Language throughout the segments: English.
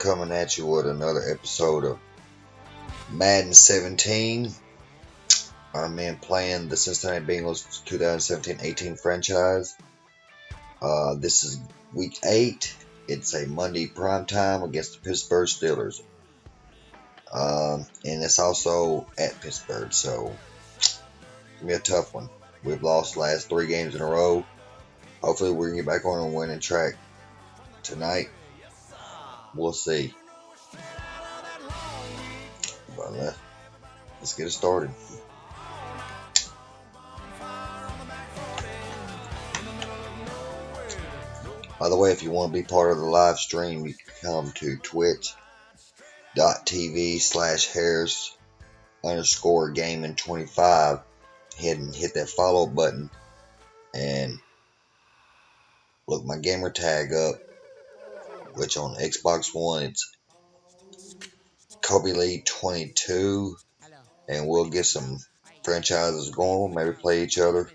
coming at you with another episode of Madden 17. I'm playing the Cincinnati Bengals 2017-18 franchise. This is week 8. It's a Monday primetime against the Pittsburgh Steelers. And it's also at Pittsburgh, so it's going to be a tough one. We've lost the last 3 games in a row. Hopefully we can get back on a winning track tonight. We'll see. But let's get it started. By the way, if you want to be part of the live stream, you can come to twitch.tv/Harris_gaming25. Hit that follow button and look my gamer tag up, which on Xbox One it's Kobe Lee 22, and we'll get some franchises going. We'll maybe play each other.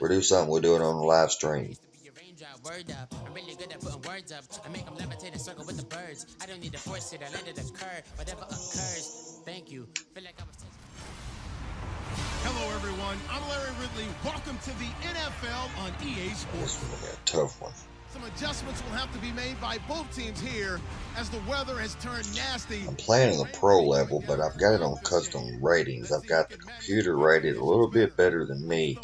We'll do something. We'll do it on the live stream. I'm really good at putting words up. I make them levitate and circle with the birds. I don't need to force it. I let it occur. Whatever occurs. Thank you. Feel like I was. Hello, everyone. I'm Larry Ridley. Welcome to the NFL on EA Sports. This will be a tough one. Some adjustments will have to be made by both teams here as the weather has turned nasty. I'm playing on the pro level, but I've got it on custom ratings. I've got the computer rated a little bit better than me.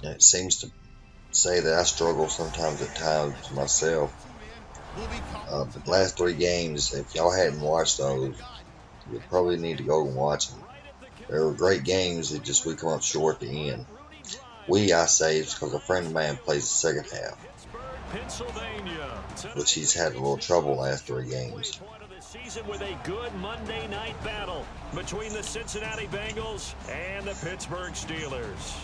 It seems to say that I struggle sometimes at times myself. But the last 3 games, if y'all hadn't watched those, you probably need to go and watch them. They were great games. It just we come up short at the end. I say it's because a friend of mine plays the second half, which he's had a little trouble last 3 games. With a good Monday night battle between the Cincinnati Bengals and the Pittsburgh Steelers.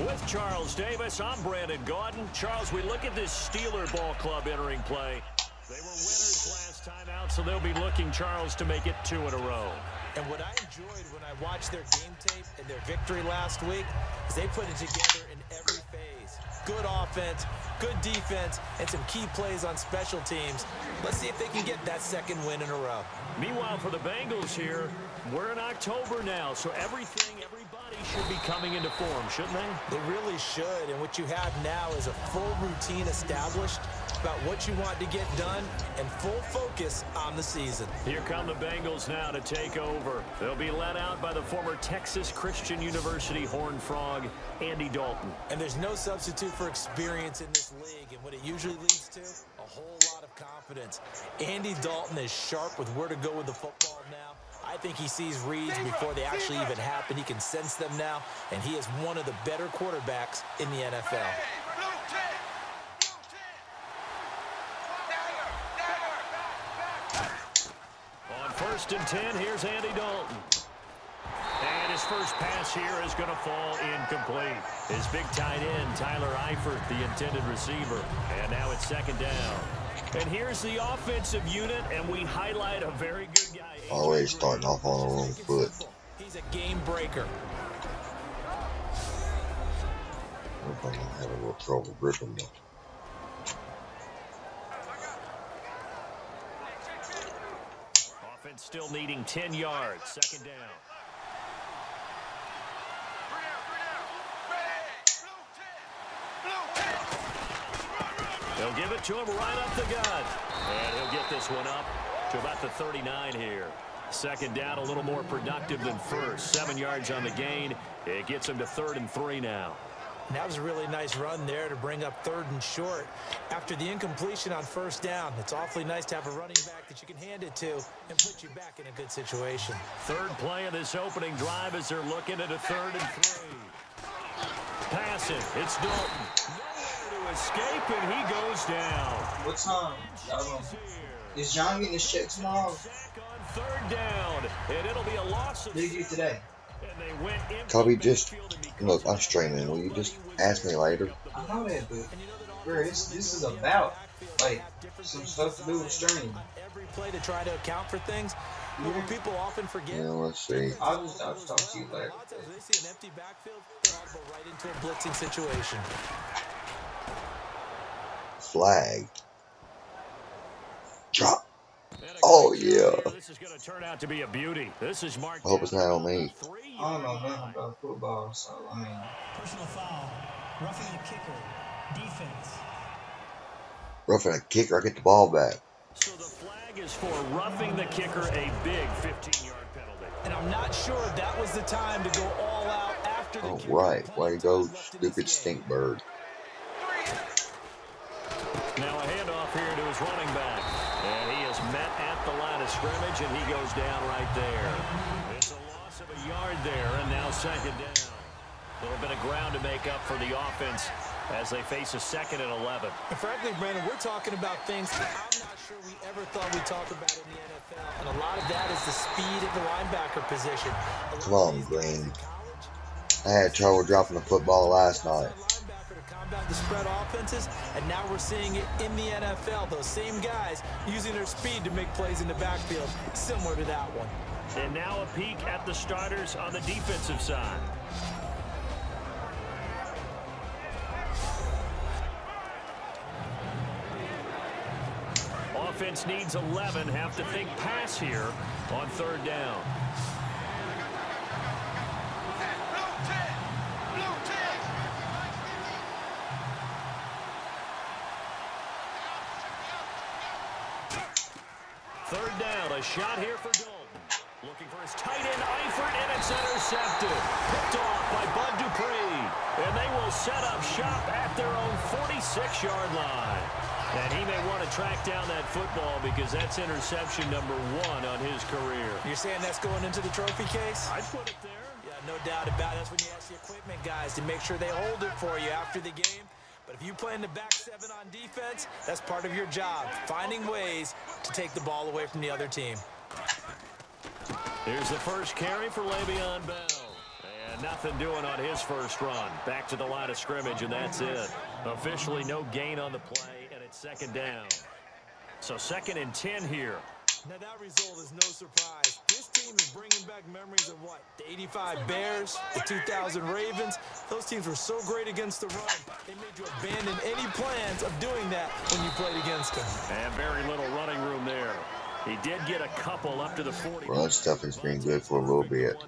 With Charles Davis, I'm Brandon Gaudin. Charles, we look at this Steeler ball club entering play. They were winners last time out, so they'll be looking, Charles, to make it 2 in a row. And what I enjoyed when I watched their game tape and their victory last week is they put it together in every phase. Good offense, good defense, and some key plays on special teams. Let's see if they can get that 2nd win in a row. Meanwhile, for the Bengals here, we're in October now, so everybody should be coming into form, shouldn't they? They really should, and what you have now is a full routine established about what you want to get done and full focus on the season. Here come the Bengals now to take over. They'll be led out by the former Texas Christian University Horned Frog, Andy Dalton. And there's no substitute for experience in this league, and what it usually leads to, a whole lot of confidence. Andy Dalton is sharp with where to go with the football now. I think he sees reads before they actually even happen. He can sense them now, and he is one of the better quarterbacks in the NFL. On 1st and 10, here's Andy Dalton. And his first pass here is going to fall incomplete. His big tight end, Tyler Eifert, the intended receiver. And now it's 2nd down. And here's the offensive unit, and we highlight a very good guy. Already starting off on the wrong foot. He's a game breaker. I'm going to have a little trouble gripping them. Offense still needing 10 yards. 2nd down. They'll give it to him right up the gut. And he'll get this one up to about the 39 here. 2nd down, a little more productive than first. 7 yards on the gain. It gets him to 3rd and 3 now. And that was a really nice run there to bring up 3rd and short. After the incompletion on 1st down, it's awfully nice to have a running back that you can hand it to and put you back in a good situation. 3rd play of this opening drive as they're looking at a 3rd and 3. Passing. It's Dalton. To escape, and he goes down. What time? Is John getting his check tomorrow? On 3rd down, and it'll be a loss. What did you do today? Kobe, just look. I'm streaming. Will you just ask me later? I know that, but bro, this is about like some stuff to do with streaming. Every play to try to account for things. What people often forget. Yeah, let's see. I'll just talk to you later. They see an empty backfield, they'll go right into a blitzing situation. Flag. Yeah. This is going to turn out to be a beauty. This is Mark. I hope it's not on me. I don't know nothing about football, so I mean. Personal foul. Roughing the kicker. Defense. Roughing a kicker, I get the ball back. So the flag is for roughing the kicker, a big 15-yard penalty. And I'm not sure if that was the time to go all out after the kicker. Alright, way to go, stupid stink bird. Now a handoff here to his running back. And he is met at the line of scrimmage, and he goes down right there. It's a loss of a yard there, and now second down. A little bit of ground to make up for the offense as they face a 2nd and 11. And frankly, Brandon, we're talking about things that I'm not sure we ever thought we'd talk about in the NFL. And a lot of that is the speed at the linebacker position. Come on, Green. I had trouble dropping the football last night. Combat the spread offenses, and now we're seeing it in the NFL. Those same guys using their speed to make plays in the backfield, similar to that one. And now a peek at the starters on the defensive side. Offense needs 11, have to think pass here on 3rd down. Third down, a shot here for Dalton. Looking for his tight end, Eifert, and it's intercepted. Picked off by Bud Dupree. And they will set up shop at their own 46-yard line. And he may want to track down that football because that's interception number 1 on his career. You're saying that's going into the trophy case? I'd put it there. Yeah, no doubt about it. That's when you ask the equipment guys to make sure they hold it for you after the game. But if you play in the back 7 on defense, that's part of your job, finding ways to take the ball away from the other team. Here's the first carry for Le'Veon Bell. And nothing doing on his first run. Back to the line of scrimmage, and that's it. Officially no gain on the play, and it's 2nd down. So 2nd and 10 here. Now that result is no surprise. This team is bringing back memories of what? The 85 Bears, the 2000 Ravens. Those teams were so great against the run. They made you abandon any plans of doing that when you played against them. And very little running room there. He did get a couple up to the 40. Run stuff has been good for a little bit.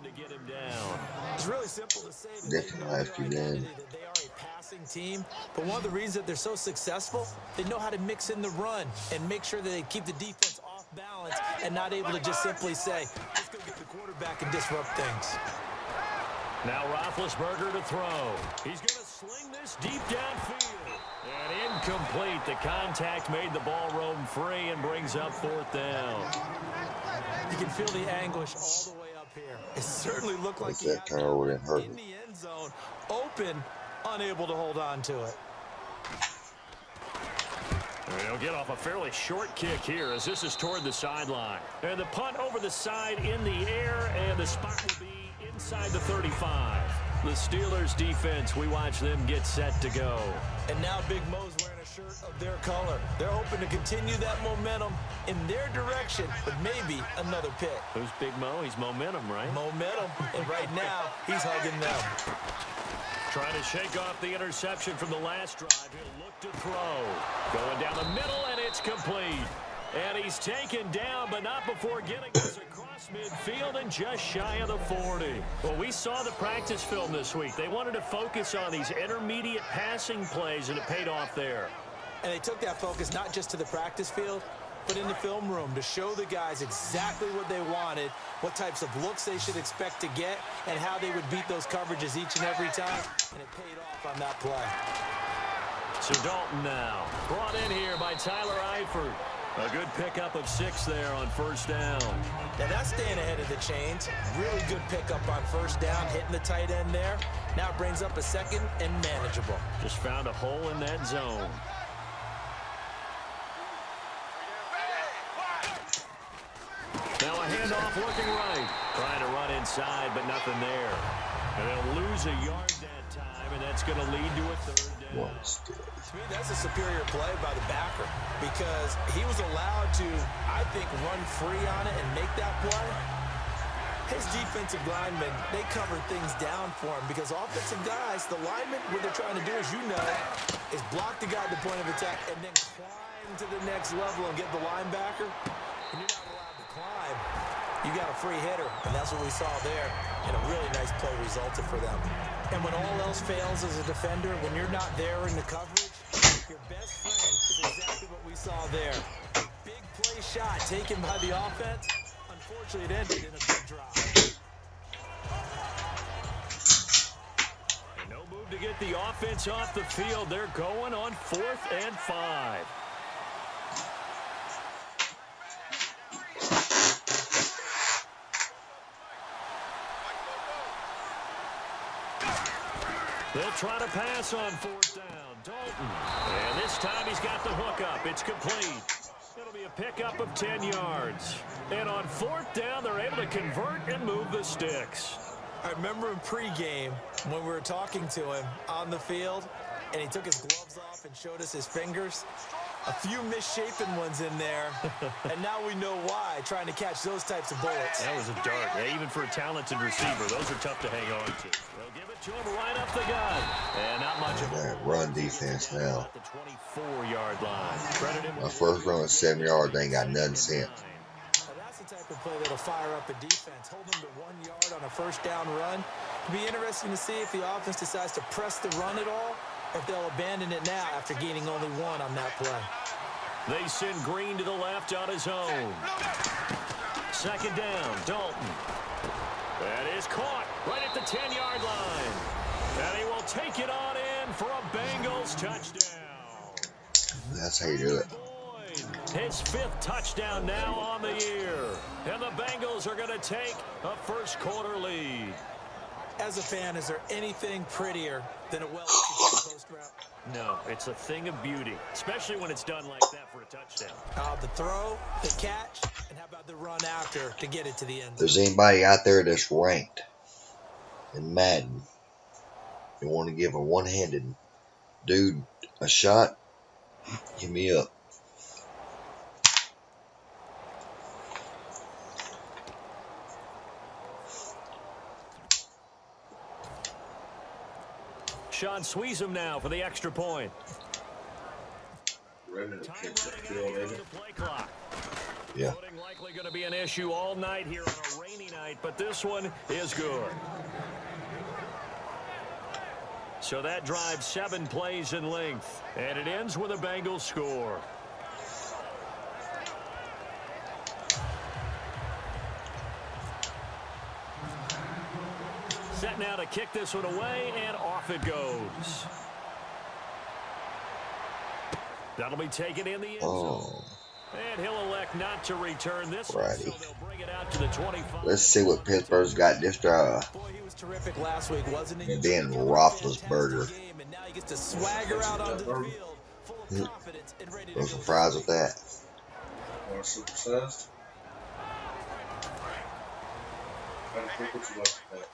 It's really simple to say that Definitely last few games. they are a passing team, but one of the reasons that they're so successful, they know how to mix in the run and make sure that they keep the defense off balance and not able to just simply say, let's go get the quarterback and disrupt things. Now Roethlisberger to throw. He's going to sling this deep downfield. And incomplete. The contact made the ball roam free and brings up 4th down. You can feel the anguish all the way up here. It certainly looked like he that had turnover didn't hurt in me. the end zone, open, unable to hold on to it. And he'll get off a fairly short kick here as this is toward the sideline. And the punt over the side in the air, and the spot will be inside the 35. The Steelers defense, we watch them get set to go. And now Big Mo's wearing a shirt of their color. They're hoping to continue that momentum in their direction, but maybe another pick. Who's Big Mo? He's momentum, right? Momentum. And right now, he's hugging them. Trying to shake off the interception from the last drive. He'll look to throw. Going down the middle, and it's complete. And he's taken down, but not before getting us across midfield and just shy of the 40. Well, we saw the practice film this week. They wanted to focus on these intermediate passing plays, and it paid off there. And they took that focus not just to the practice field, but in the film room to show the guys exactly what they wanted, what types of looks they should expect to get, and how they would beat those coverages each and every time. And it paid off on that play. So Dalton now brought in here by Tyler Eifert. A good pickup of 6 there on 1st down. Now that's staying ahead of the chains. Really good pickup on 1st down, hitting the tight end there. Now it brings up a 2nd and manageable. Just found a hole in that zone. Now a handoff working right. Trying to run inside, but nothing there. And they'll lose a yard that time, and that's going to lead to a 3rd down. To me, that's a superior play by the backer because he was allowed to, I think, run free on it and make that play. His defensive linemen, they cover things down for him because offensive guys, the linemen, what they're trying to do, as you know, is block the guy at the point of attack and then climb to the next level and get the linebacker. And you're not allowed to climb, you got a free hitter, and that's what we saw there, and a really nice play resulted for them. And when all else fails as a defender, when you're not there in the coverage, your best friend is exactly what we saw there. Big play shot taken by the offense. Unfortunately, it ended in a big drive. And no move to get the offense off the field. They're going on 4th and 5. They'll try to pass on 4th down. Dalton. And this time he's got the hook up. It's complete. It'll be a pickup of 10 yards. And on 4th down, they're able to convert and move the sticks. I remember in pregame when we were talking to him on the field, and he took his gloves off and showed us his fingers. A few misshapen ones in there, and now we know why, trying to catch those types of bullets. That was a dart. Yeah, even for a talented receiver, those are tough to hang on to. They'll give it to him right up the gut. And not much of that run defense now. At the 24-yard line. Credit him. My first run was 7 yards. They ain't got nothing since. That's the type of play that'll fire up a defense. Hold them to 1 yard on a first down run. It'll be interesting to see if the offense decides to press the run at all, or if they'll abandon it now after gaining only 1 on that play. They send Green to the left on his own. 2nd down, Dalton. That is caught right at the 10-yard line. And he will take it on in for a Bengals touchdown. That's how you do it. His 5th touchdown now on the year. And the Bengals are going to take a first-quarter lead. As a fan, is there anything prettier than a well-executed post route? No, it's a thing of beauty, especially when it's done like that for a touchdown. The throw, the catch, and how about the run after to get it to the end? If there's anybody out there that's ranked in Madden, you want to give a one-handed dude a shot, hit me up. Sean squeeze him now for the extra point. Yeah. Footing likely going to be an issue all night here on a rainy night, but this one is good. So that drives 7 plays in length, and it ends with a Bengals score. Set now to kick this one away, and off it goes. That'll be taken in the end zone. And he'll elect not to return this one, so they'll bring it out to the 25. Let's see what Pittsburgh's got this drive. Boy, he was terrific last week, wasn't he? And then Roethlisberger. And now he gets to swagger out onto the field, full of confidence and ready to No surprise with that. More supersized. I think what you like that.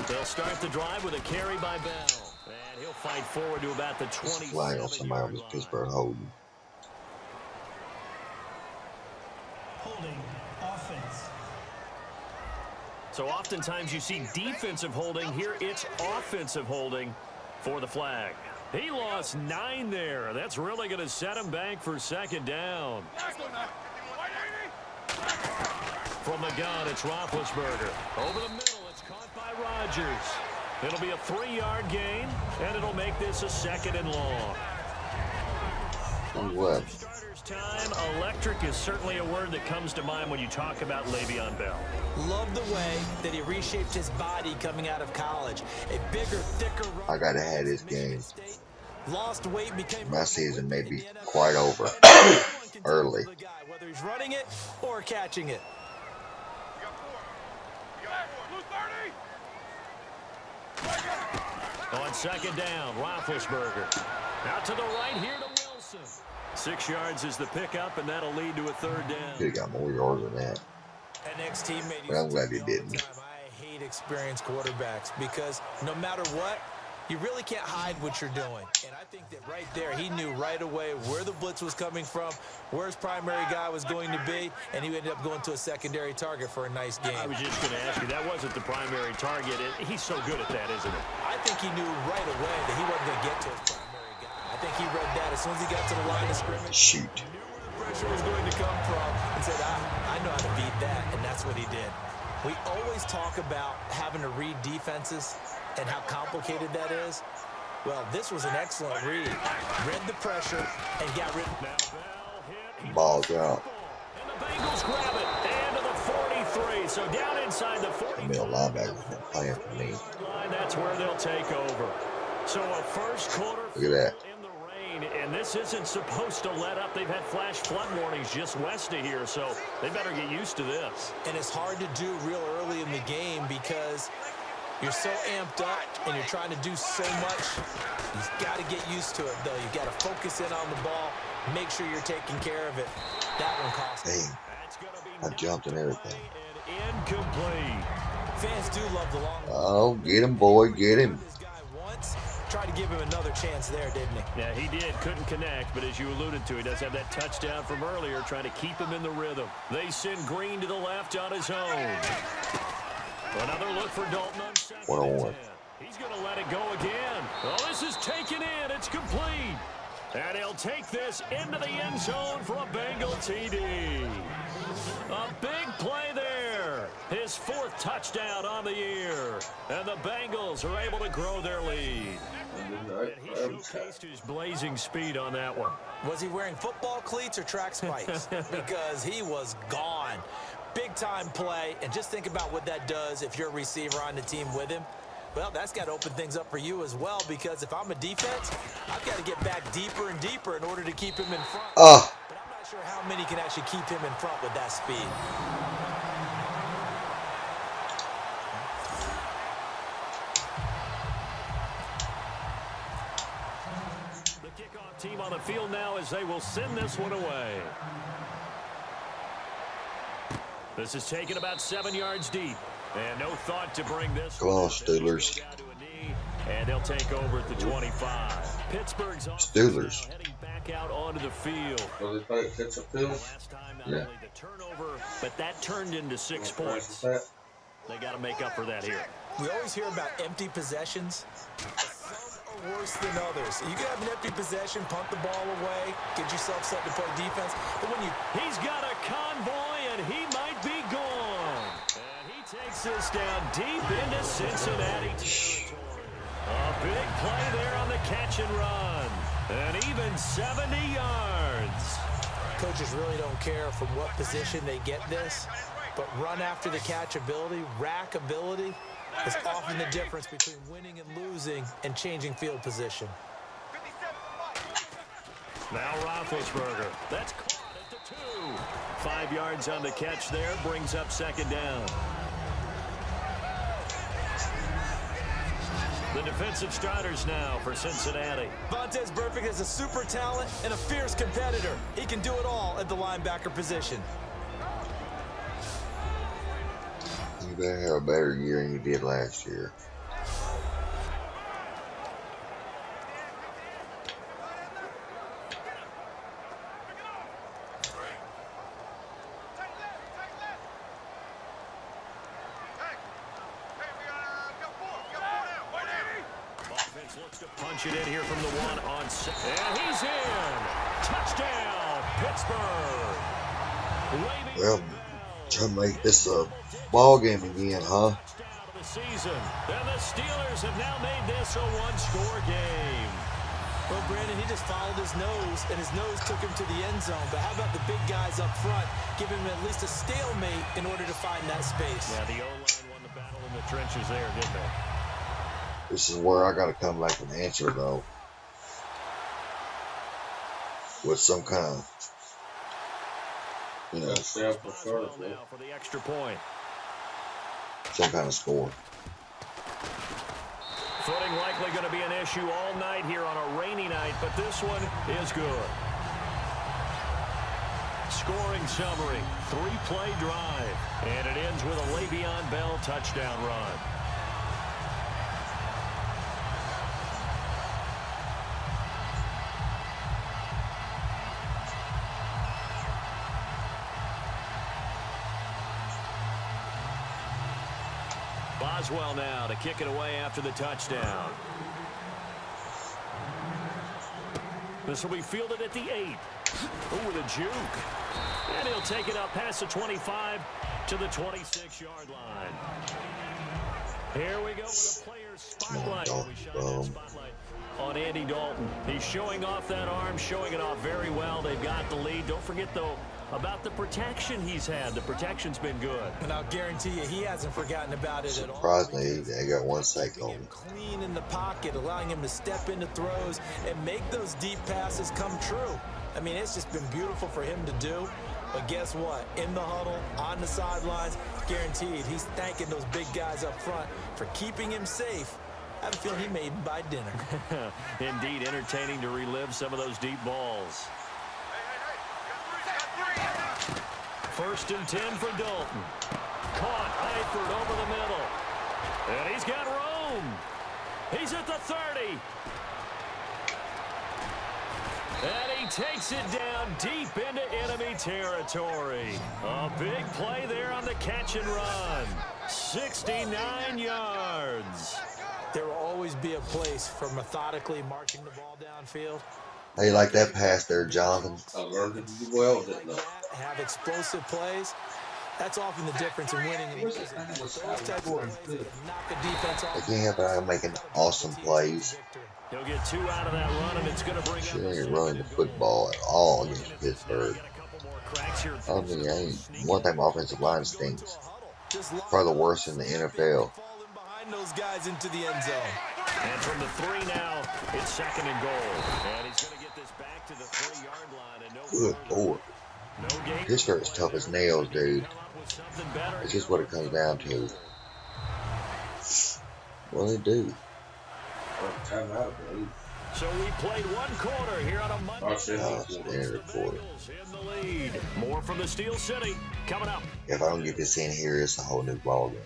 They'll start the drive with a carry by Bell. And he'll fight forward to about the 20. Flag on somebody on this Pittsburgh holding. Holding. Offense. So oftentimes you see defensive holding. Here it's offensive holding for the flag. He lost 9 there. That's really going to set him back for 2nd down. From the gun, it's Roethlisberger. Over the middle, it's caught by Rodgers. It'll be a 3-yard gain, and it'll make this a 2nd and long. What? Starters time, electric is certainly a word that comes to mind when you talk about Le'Veon Bell. Love the way that he reshaped his body coming out of college. A bigger, thicker run. I gotta have this game. Lost weight, became My season may be quite over early. Whether he's running it or catching it. On 2nd down, Roethlisberger. Out to the right here to Wilson. 6 yards is the pickup, and that'll lead to a 3rd down. Could have got more yards than that. An ex-teammate. But I'm glad he didn't. I hate experienced quarterbacks because no matter what, You really can't hide what you're doing. And I think that right there, he knew right away where the blitz was coming from, where his primary guy was going to be, and he ended up going to a secondary target for a nice game. I was just going to ask you, that wasn't the primary target. He's so good at that, isn't he? I think he knew right away that he wasn't going to get to his primary guy. I think he read that as soon as he got to the line of scrimmage. Shoot. He knew where the pressure was going to come from and said, I know how to beat that, and that's what he did. We always talk about having to read defenses and how complicated that is. Well, this was an excellent read. Read the pressure and got rid of it. Ball's out. And the Bengals grab it. And to the 43. So down inside the 40. The middle linebacker's been playing for me. That's where they'll take over. So a first quarter Look at that. in the rain. And this isn't supposed to let up. They've had flash flood warnings just west of here. So they better get used to this. And it's hard to do real early in the game because you're so amped up and you're trying to do so much. You've got to get used to it, though. You've got to focus in on the ball, make sure you're taking care of it. That one cost me. Hey, I jumped and everything. Incomplete. Fans do love the long ball. Oh, get him, boy, get him. This guy once tried to give him another chance there, didn't he? Yeah, he did. Couldn't connect, but as you alluded to, he does have that touchdown from earlier, trying to keep him in the rhythm. They send Green to the left on his own. Another look for Dalton on second. 1-on-1. He's going to let it go again. Oh, this is taken in. It's complete. And he'll take this into the end zone for a Bengal TD. A big play there. His fourth touchdown on the year. And the Bengals are able to grow their lead. And he showcased his blazing speed on that one. Was he wearing football cleats or track spikes? Because he was gone. Big-time play, and just think about what that does if you're a receiver on the team with him. Well, that's got to open things up for you as well, because if I'm a defense, I've got to get back deeper and deeper in order to keep him in front. But I'm not sure how many can actually keep him in front with that speed. The kickoff team on the field now as they will send this one away. This is taken about 7 yards deep. And no thought to bring this. Come on, Steelers. And they'll take over at the 25. Pittsburgh's Steelers. heading back out onto the field. So they play Pittsburgh. Last time, not Yeah. only the turnover, but that turned into 6 points. They got to make up for that here. We always hear about empty possessions. Some are worse than others. You can have an empty possession, punt the ball away, get yourself set to play defense. But when He's got a convoy, and he might be gone. And he takes this down deep into Cincinnati territory. A big play there on the catch and run. And even 70 yards. coaches really don't care from what position they get this, but run after the catch ability, rack ability, is often the difference between winning and losing and changing field position. Now Roethlisberger. That's caught at the 2. 5 yards on the catch there, brings up second down. The defensive starters now for Cincinnati. Vontaze Burfict is a super talent and a fierce competitor. He can do it all at the linebacker position. You better have a better year than you did last year. Offense looks to punch it in here from the 1 on 6. And he's in. Touchdown, Pittsburgh. Well, try to make this a ball game again, huh? Season. And the Steelers have now made this a one-score game. Well, Brandon, he just followed his nose, and his nose took him to the end zone. But how about the big guys up front, giving him at least a stalemate in order to find that space? Yeah, the O-line won the battle in the trenches there, didn't they? This is where I got to come back and answer, though. With some kind of, you know, Now for the extra point. some kind of score. Footing likely going to be an issue all night here on a rainy night, but this one is good. Scoring summary, 3-play drive, and it ends with a Le'Veon Bell touchdown run. Boswell now to kick it away after the touchdown. This will be fielded at the 8. Oh, with a juke. And he'll take it up past the 25 to the 26-yard line. Here we go with a player's spotlight. We shine that spotlight on Andy Dalton. He's showing off that arm, showing it off very well. They've got the lead. Don't forget, though, about the protection he's had. The protection's been good. And I'll guarantee you he hasn't forgotten about it at all. Surprisingly, they got one sack on him. Clean in the pocket, allowing him to step into throws and make those deep passes come true. I mean, it's just been beautiful for him to do. But guess what? In the huddle, on the sidelines, guaranteed he's thanking those big guys up front for keeping him safe. I have a feeling he made him by dinner. Indeed, entertaining to relive some of those deep balls. 1st and 10 for Dalton. Caught Eifert over the middle. And he's got room. He's at the 30. And he takes it down deep into enemy territory. A big play there on the catch and run. 69 yards. There will always be a place for methodically marching the ball downfield. How you like that pass there, Jonathan? I learned to do well, didn't I? Have explosive plays. That's often the difference in winning and losing. Those types of plays that knock a defense off. They can't help it making awesome plays. He'll get 2 out of that run, and it's going to bring She ain't running the football at all against Pittsburgh. I mean, one thing, my offensive line stinks. Probably the worst in the NFL. Those guys into the end zone. And from the 3 now, it's 2nd and goal. And he's going to get this back to the 3-yard line. And Good Lord. Pittsburgh's tough as nails, dude. It's just what it comes down to. What do they do? So we played 1 quarter here on a Monday. Standard quarter. In the lead. More from the Steel City coming up. If I don't get this in here, it's a whole new ballgame.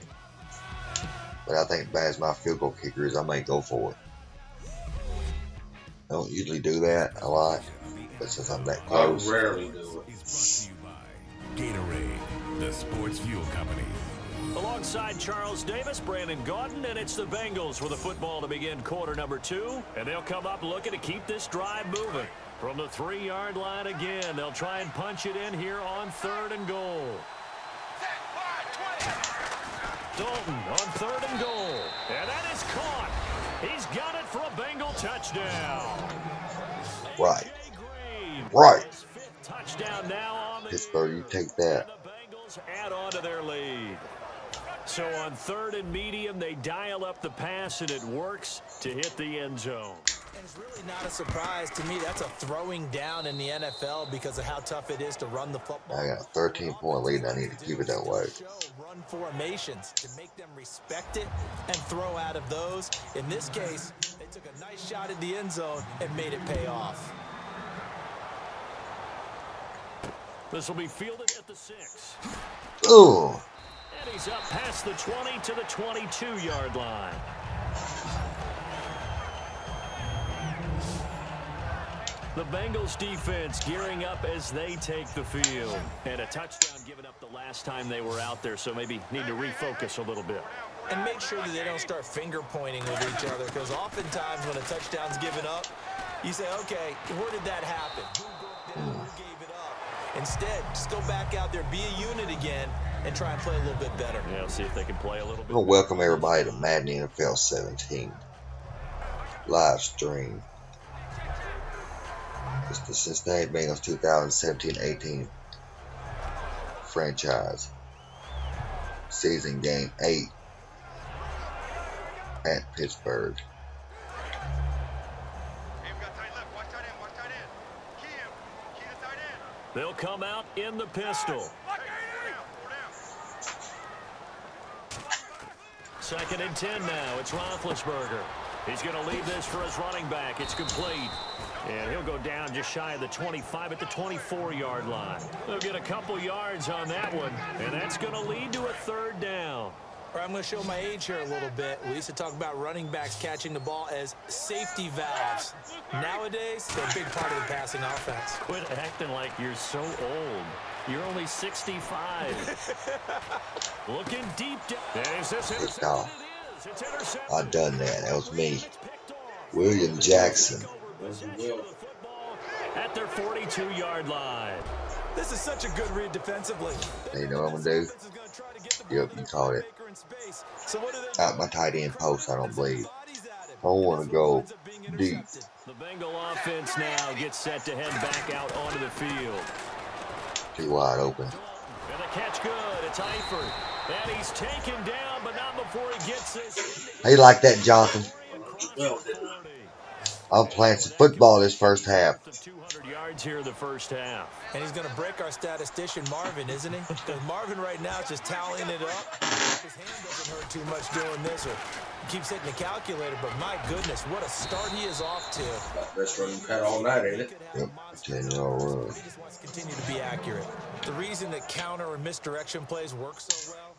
But I think as my field goal kicker is, I may go for it. I don't usually do that a lot, but since I'm that close. I rarely do it. Is brought to you by Gatorade, the sports fuel company. Alongside Charles Davis, Brandon Gaudin, and it's the Bengals with the football to begin quarter number 2. And they'll come up looking to keep this drive moving. From the 3-yard line again, they'll try and punch it in here on 3rd and goal. Dalton on 3rd and goal. And that is caught. He's got it for a Bengal touchdown. Right. Right. Touchdown now on the Pittsburgh, you take that. The Bengals add on to their lead. So on 3rd and medium, they dial up the pass, and it works to hit the end zone. And it's really not a surprise to me. That's a throwing down in the NFL because of how tough it is to run the football. I got a 13-point lead, and I need to keep it that way. Run formations to make them respect it and throw out of those. In this case, they took a nice shot at the end zone and made it pay off. This will be fielded at the 6. Ooh. And he's up past the 20 to the 22-yard line. The Bengals defense gearing up as they take the field. And a touchdown given up the last time they were out there, so maybe need to refocus a little bit. And make sure that they don't start finger pointing with each other, because oftentimes when a touchdown's given up, you say, okay, where did that happen? Who gave it up? Instead, just go back out there, be a unit again, and try and play a little bit better. Yeah, see if they can play a little bit. I want to welcome everybody to Madden NFL 17 live stream. It's the Cincinnati Bengals 2017-18 franchise season game 8 at Pittsburgh. They'll come out in the pistol. 2nd and 10 now. It's Roethlisberger. He's going to leave this for his running back. It's complete. And he'll go down just shy of the 25 at the 24-yard line. They'll get a couple yards on that one, and that's going to lead to a 3rd down. I'm going to show my age here a little bit. We used to talk about running backs catching the ball as safety valves. Nowadays, they're a big part of the passing offense. Quit acting like you're so old. You're only 65. Looking deep down. Is this intercepted? No, It is. It's intercepted. I done that. That was me. William Jackson. At their 42-yard line. This is such a good read defensively. You know what I'm gonna do? Yep, you caught it. Out my tight end post, I don't believe. I want to go deep. The Bengal offense now gets set to head back out onto the field. Too wide open. And the catch good. It's Eifert. And he's taken down, but not before he gets this. How you like that, Jonathan? I'm playing some football this first half. 200 yards here in the first half. And he's going to break our statistician, Marvin, isn't he? Because Marvin right now is just tallying it up. His hand doesn't hurt too much doing this, or he keeps hitting the calculator, but my goodness, what a start he is off to. Best running cut all night, ain't it? Yep, 10-yard run. He just wants to continue to be accurate. The reason that counter or misdirection plays work so well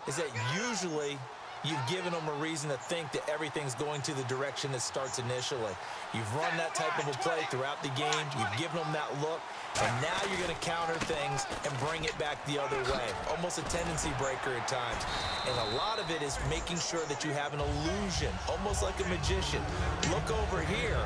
is that usually you've given them a reason to think that everything's going to the direction it starts initially. You've run that type of a play throughout the game. You've given them that look. And now you're going to counter things and bring it back the other way. Almost a tendency breaker at times. And a lot of it is making sure that you have an illusion, almost like a magician. Look over here,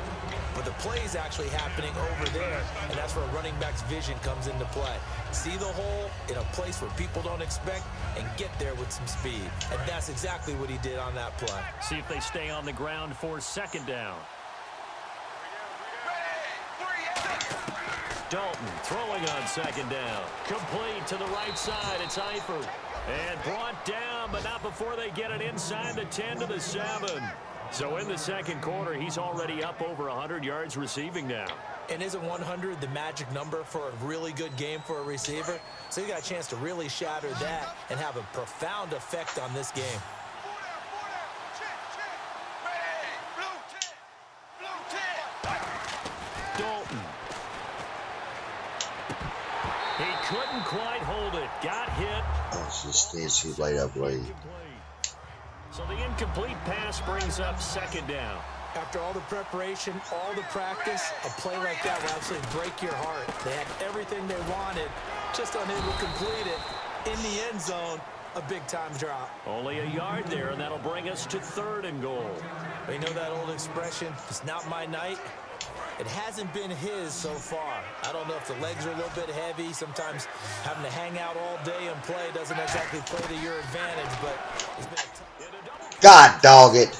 but the play is actually happening over there. And that's where a running back's vision comes into play. See the hole in a place where people don't expect and get there with some speed. And that's exactly what he did on that play. See if they stay on the ground for second down. Dalton throwing on second down. Complete to the right side. It's Eifert. And brought down, but not before they get it inside the 10 to the 7. So in the second quarter, he's already up over 100 yards receiving now. And isn't 100 the magic number for a really good game for a receiver? So you got a chance to really shatter that and have a profound effect on this game. Dalton. He couldn't quite hold it. Got hit. That's just she's laid up late. So the incomplete pass brings up second down. After all the preparation, all the practice, a play like that will absolutely break your heart. They had everything they wanted, just unable to complete it. In the end zone, a big-time drop. Only a yard there, and that'll bring us to 3rd and goal. You know that old expression, it's not my night? It hasn't been his so far. I don't know if the legs are a little bit heavy. Sometimes having to hang out all day and play doesn't exactly play to your advantage, but it's been a God dog it. A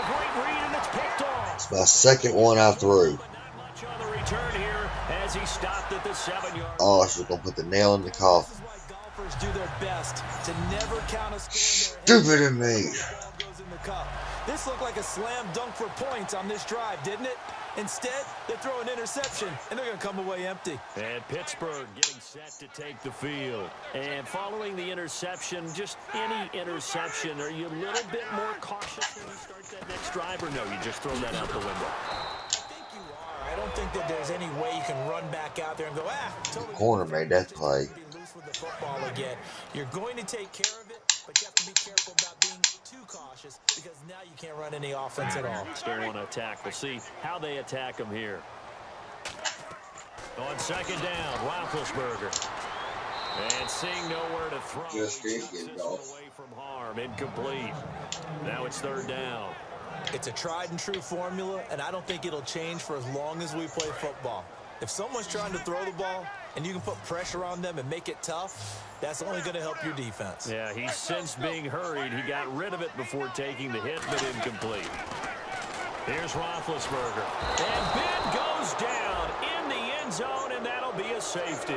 great read, and it's picked off. It's my second one I threw. Not much on the return here as he stopped at the 7-yard. Oh, she's going to put the nail in the coffin. This is why golfers do their best to never count a score in Stupid their in me. head. The ball goes in the cup. This looked like a slam dunk for points on this drive, didn't it? Instead, they throw an interception, and they're going to come away empty. And Pittsburgh getting set to take the field. And following the interception, just any interception, are you a little bit more cautious when you start that next drive, or no, you just throw that out the window? I think you are. I don't think that there's any way you can run back out there and go, totally. Corner made that play. Be loose with the football again. You're going to take care of it, but you have to be careful about being too cautious because now you can't run any offense at all. Still want to attack. We'll see how they attack him here. On second down, Roethlisberger. And seeing nowhere to throw. Just can't get it off. Away from harm, incomplete. Now it's 3rd down. It's a tried and true formula, and I don't think it'll change for as long as we play football. If someone's trying to throw the ball and you can put pressure on them and make it tough, that's only going to help your defense. Yeah, he's since being hurried. He got rid of it before taking the hit, but incomplete. Here's Roethlisberger. And Ben goes down in the end zone, and that'll be a safety.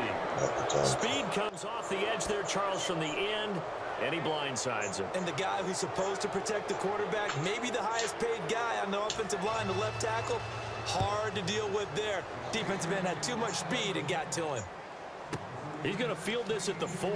Speed comes off the edge there, Charles, from the end, and he blindsides him. And the guy who's supposed to protect the quarterback, maybe the highest paid guy on the offensive line, the left tackle, hard to deal with there. Defensive end had too much speed and got to him. He's going to field this at the 4.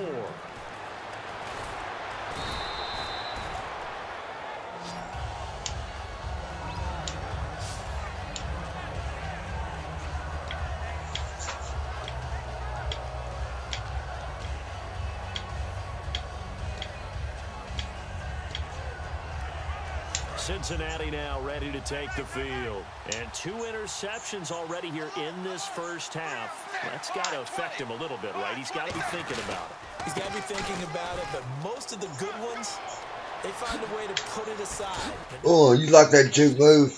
Cincinnati now ready to take the field. And 2 interceptions already here in this first half. That's got to affect him a little bit, right? He's got to be thinking about it. He's got to be thinking about it, but most of the good ones, they find a way to put it aside. Oh, you like that juke move?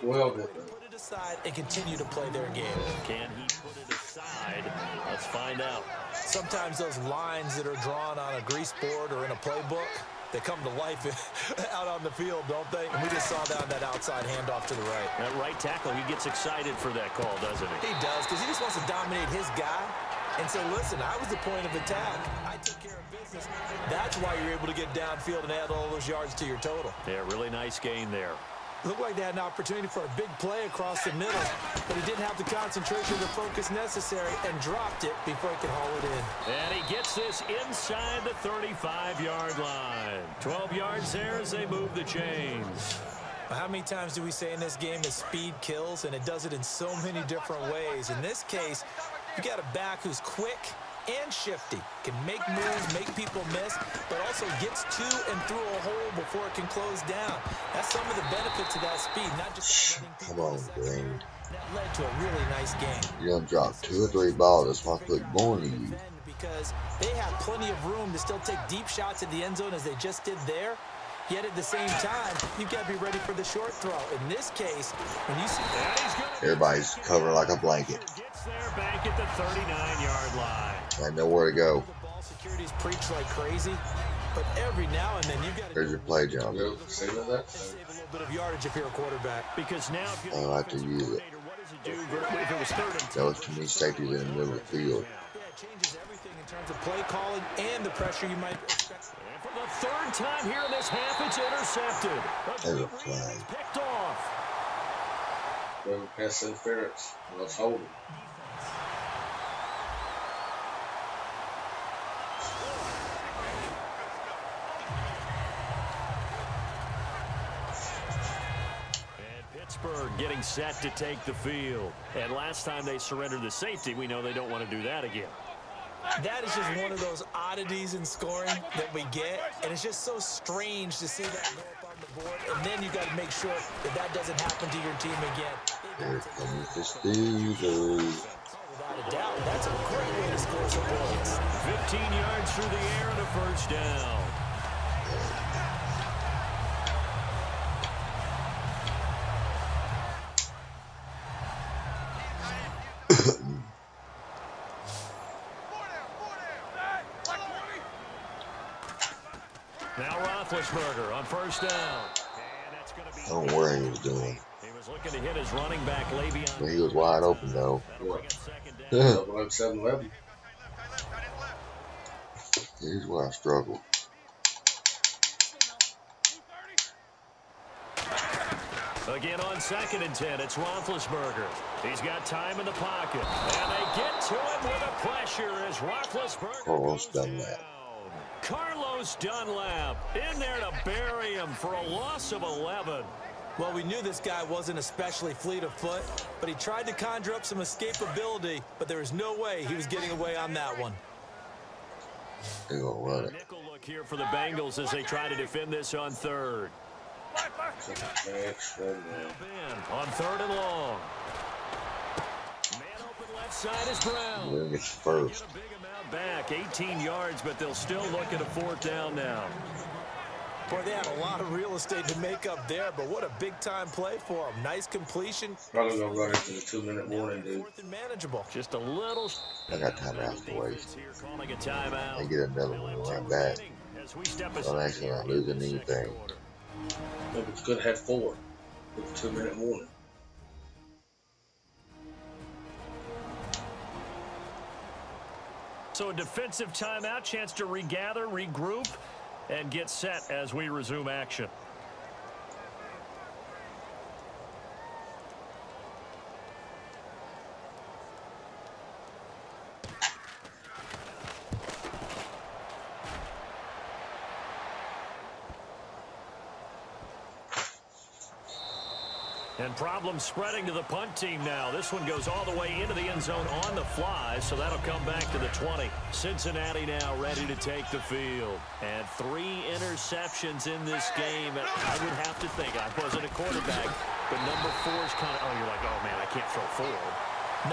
Well, Put it aside and continue to play their game. Can he put it aside? Let's find out. Sometimes those lines that are drawn on a grease board or in a playbook, they come to life out on the field, don't they? And we just saw that on that outside handoff to the right. That right tackle, he gets excited for that call, doesn't he? He does, because he just wants to dominate his guy and say, listen, I was the point of attack. I took care of business. That's why you're able to get downfield and add all those yards to your total. Yeah, really nice gain there. Looked like they had an opportunity for a big play across the middle, but he didn't have the concentration or the focus necessary and dropped it before he could haul it in. And he gets this inside the 35-yard line. 12 yards there as they move the chains. How many times do we say in this game that speed kills, and it does it in so many different ways? In this case, you got a back who's quick and shifty, can make moves, make people miss, but also gets to and through a hole before it can close down. That's some of the benefits of that speed, not just Come on, Green. that led to a really nice game. You done dropped 2 or 3 balls. That's why I put going to you. Because they have plenty of room to still take deep shots at the end zone as they just did there. Yet at the same time, you've got to be ready for the short throw. In this case, when you see Everybody's covering like a blanket. Gets there back at the 39-yard line. I know where to go. the ball security's preached like crazy, but every now and then you've got to There's your play, John. save a little bit of yardage if you're a quarterback. Because now if I like to use it. what does it do if it was 3rd and 10? That was too many safeties in the middle of the field. Yeah, it changes everything in terms of play calling and the pressure you might expect. And for the 3rd time here in this half, it's intercepted. There's a flag. Picked off. pass interference. Let's hold it. Pittsburgh getting set to take the field. And last time they surrendered the safety, we know they don't want to do that again. That is just one of those oddities in scoring that we get, and it's just so strange to see that go up on the board, and then you got to make sure that that doesn't happen to your team again. Here comes the Steelers. Without a doubt, that's a great way to score some points. 15 yards through the air and a first down. Now Roethlisberger on first down. And that's going to be I don't know what he was doing. He was looking to hit his running back, Le'Veon. But he was wide open, though. Yeah. 7-11. Here's where I struggle. Again on 2nd and 10, it's Roethlisberger. He's got time in the pocket. And they get to him with a pressure as Roethlisberger Carlos goes Dunlap. down. Carlos Dunlap in there to bury him for a loss of 11. Well, we knew this guy wasn't especially fleet of foot, but he tried to conjure up some escapability, but there was no way he was getting away on that one. They're going to run it. Nickel look here for the Bengals as they try to defend this on 3rd. Ben on 3rd and long. Man open left side is Brown. We're going to get first. Get a big amount back, 18 yards, but they'll still look at a 4th down now. Boy, they had a lot of real estate to make up there, but what a big-time play for them. Nice completion. Probably going to run into the 2-minute warning, dude. 4th and manageable. Just a little. I got timeouts to waste. Here calling a timeout. They get another one right back. As we step I'm aside actually not losing anything. Maybe it's good to have 4 with a 2-minute warning. So a defensive timeout, chance to regather, regroup, and get set as we resume action. And problems spreading to the punt team now. This one goes all the way into the end zone on the fly, so that'll come back to the 20. Cincinnati now ready to take the field. And 3 interceptions in this game. And I would have to think, I wasn't a quarterback, but number 4 is kind of, you're like, oh, man, I can't throw 4.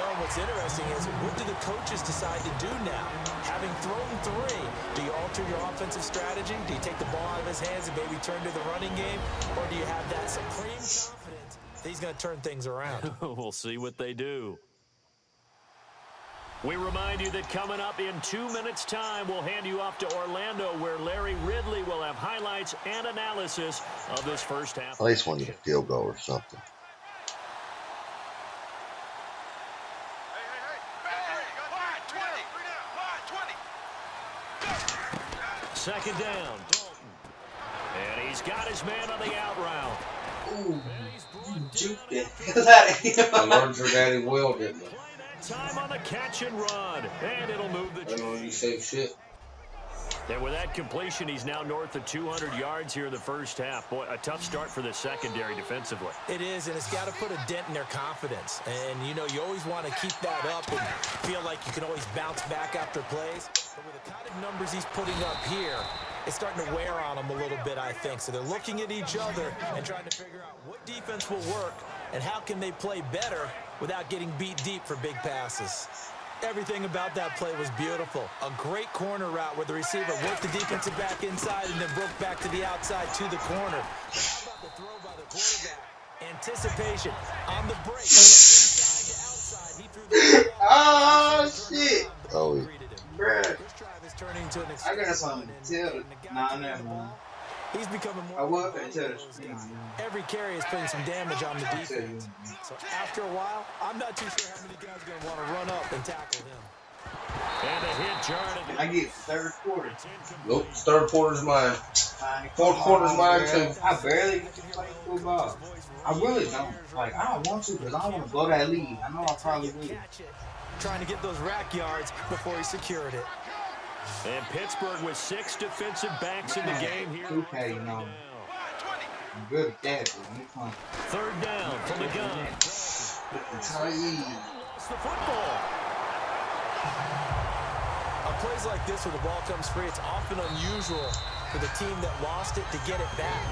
No, what's interesting is what do the coaches decide to do now? Having thrown 3, do you alter your offensive strategy? Do you take the ball out of his hands and maybe turn to the running game? Or do you have that supreme confidence that he's going to turn things around? We'll see what they do. We remind you that coming up in 2 minutes' time, we'll hand you off to Orlando, where Larry Ridley will have highlights and analysis of this first half. At least want to get a field goal or something. Second down, Dalton. And he's got his man on the out route. Ooh, you juked it. I learned from Daddy Will, didn't I? Time on the catch and run. And it'll move the... I know you say shit. And with that completion, he's now north of 200 yards here in the first half. Boy, a tough start for the secondary defensively. It is, and it's got to put a dent in their confidence. And, you know, you always want to keep that up and feel like you can always bounce back after plays. But with the kind of numbers he's putting up here, it's starting to wear on them a little bit, I think. So they're looking at each other and trying to figure out what defense will work and how can they play better without getting beat deep for big passes. Everything about that play was beautiful. A great corner route where the receiver worked the defensive back inside and then broke back to the outside to the corner. How about the throw by the quarterback? Anticipation on the break. Inside to outside. He threw the Oh, shit. Oh, Bruh. This drive is turning to an I got something to tell you. Nah, never mind. He's becoming more. I was going to tell you. Every carry is putting some damage on the defense. So after a while, I'm not too sure how many guys are going to want to run up and tackle him. And a hit Jordan. I get third quarter. Nope, third quarter's mine. Fourth quarter's mine too. I barely play football. I really don't. Like, I don't want to because I don't want to blow that lead. I know I probably will. Trying to get those rack yards before he secured it. And Pittsburgh with 6 defensive backs in the game here. 2K, you know. I'm good at that, but Third down from the gun. it's The football. On plays like this where the ball comes free, it's often unusual for the team that lost it to get it back.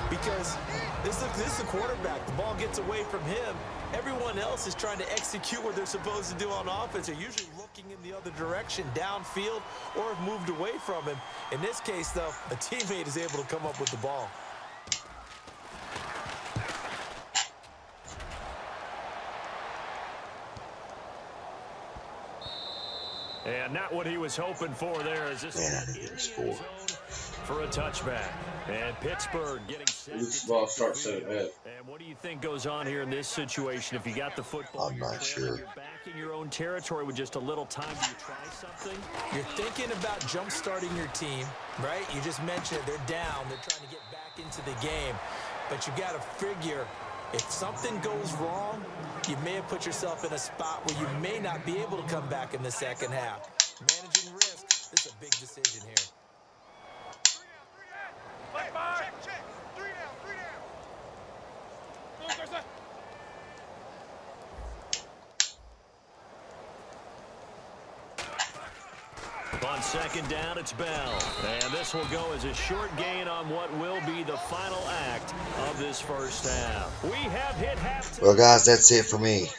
Because this is the quarterback. The ball gets away from him. Everyone else is trying to execute what they're supposed to do on offense. They're usually looking in the other direction, downfield, or have moved away from him. In this case, though, a teammate is able to come up with the ball. And not what he was hoping for there. Is this for a touchback? And Pittsburgh getting set. This ball starts saying that. And what do you think goes on here in this situation? If you got the football, I'm not sure. You're back in your own territory with just a little time. Do you try something? You're thinking about jump-starting your team, right? You just mentioned it. They're down. They're trying to get back into the game. But you got to figure if something goes wrong, you may have put yourself in a spot where you may not be able to come back in the second half. Managing risk, this is a big decision here. On second down, it's Bell. And this will go as a short gain on what will be the final act of this first half. We have hit half. Well, guys, that's it for me.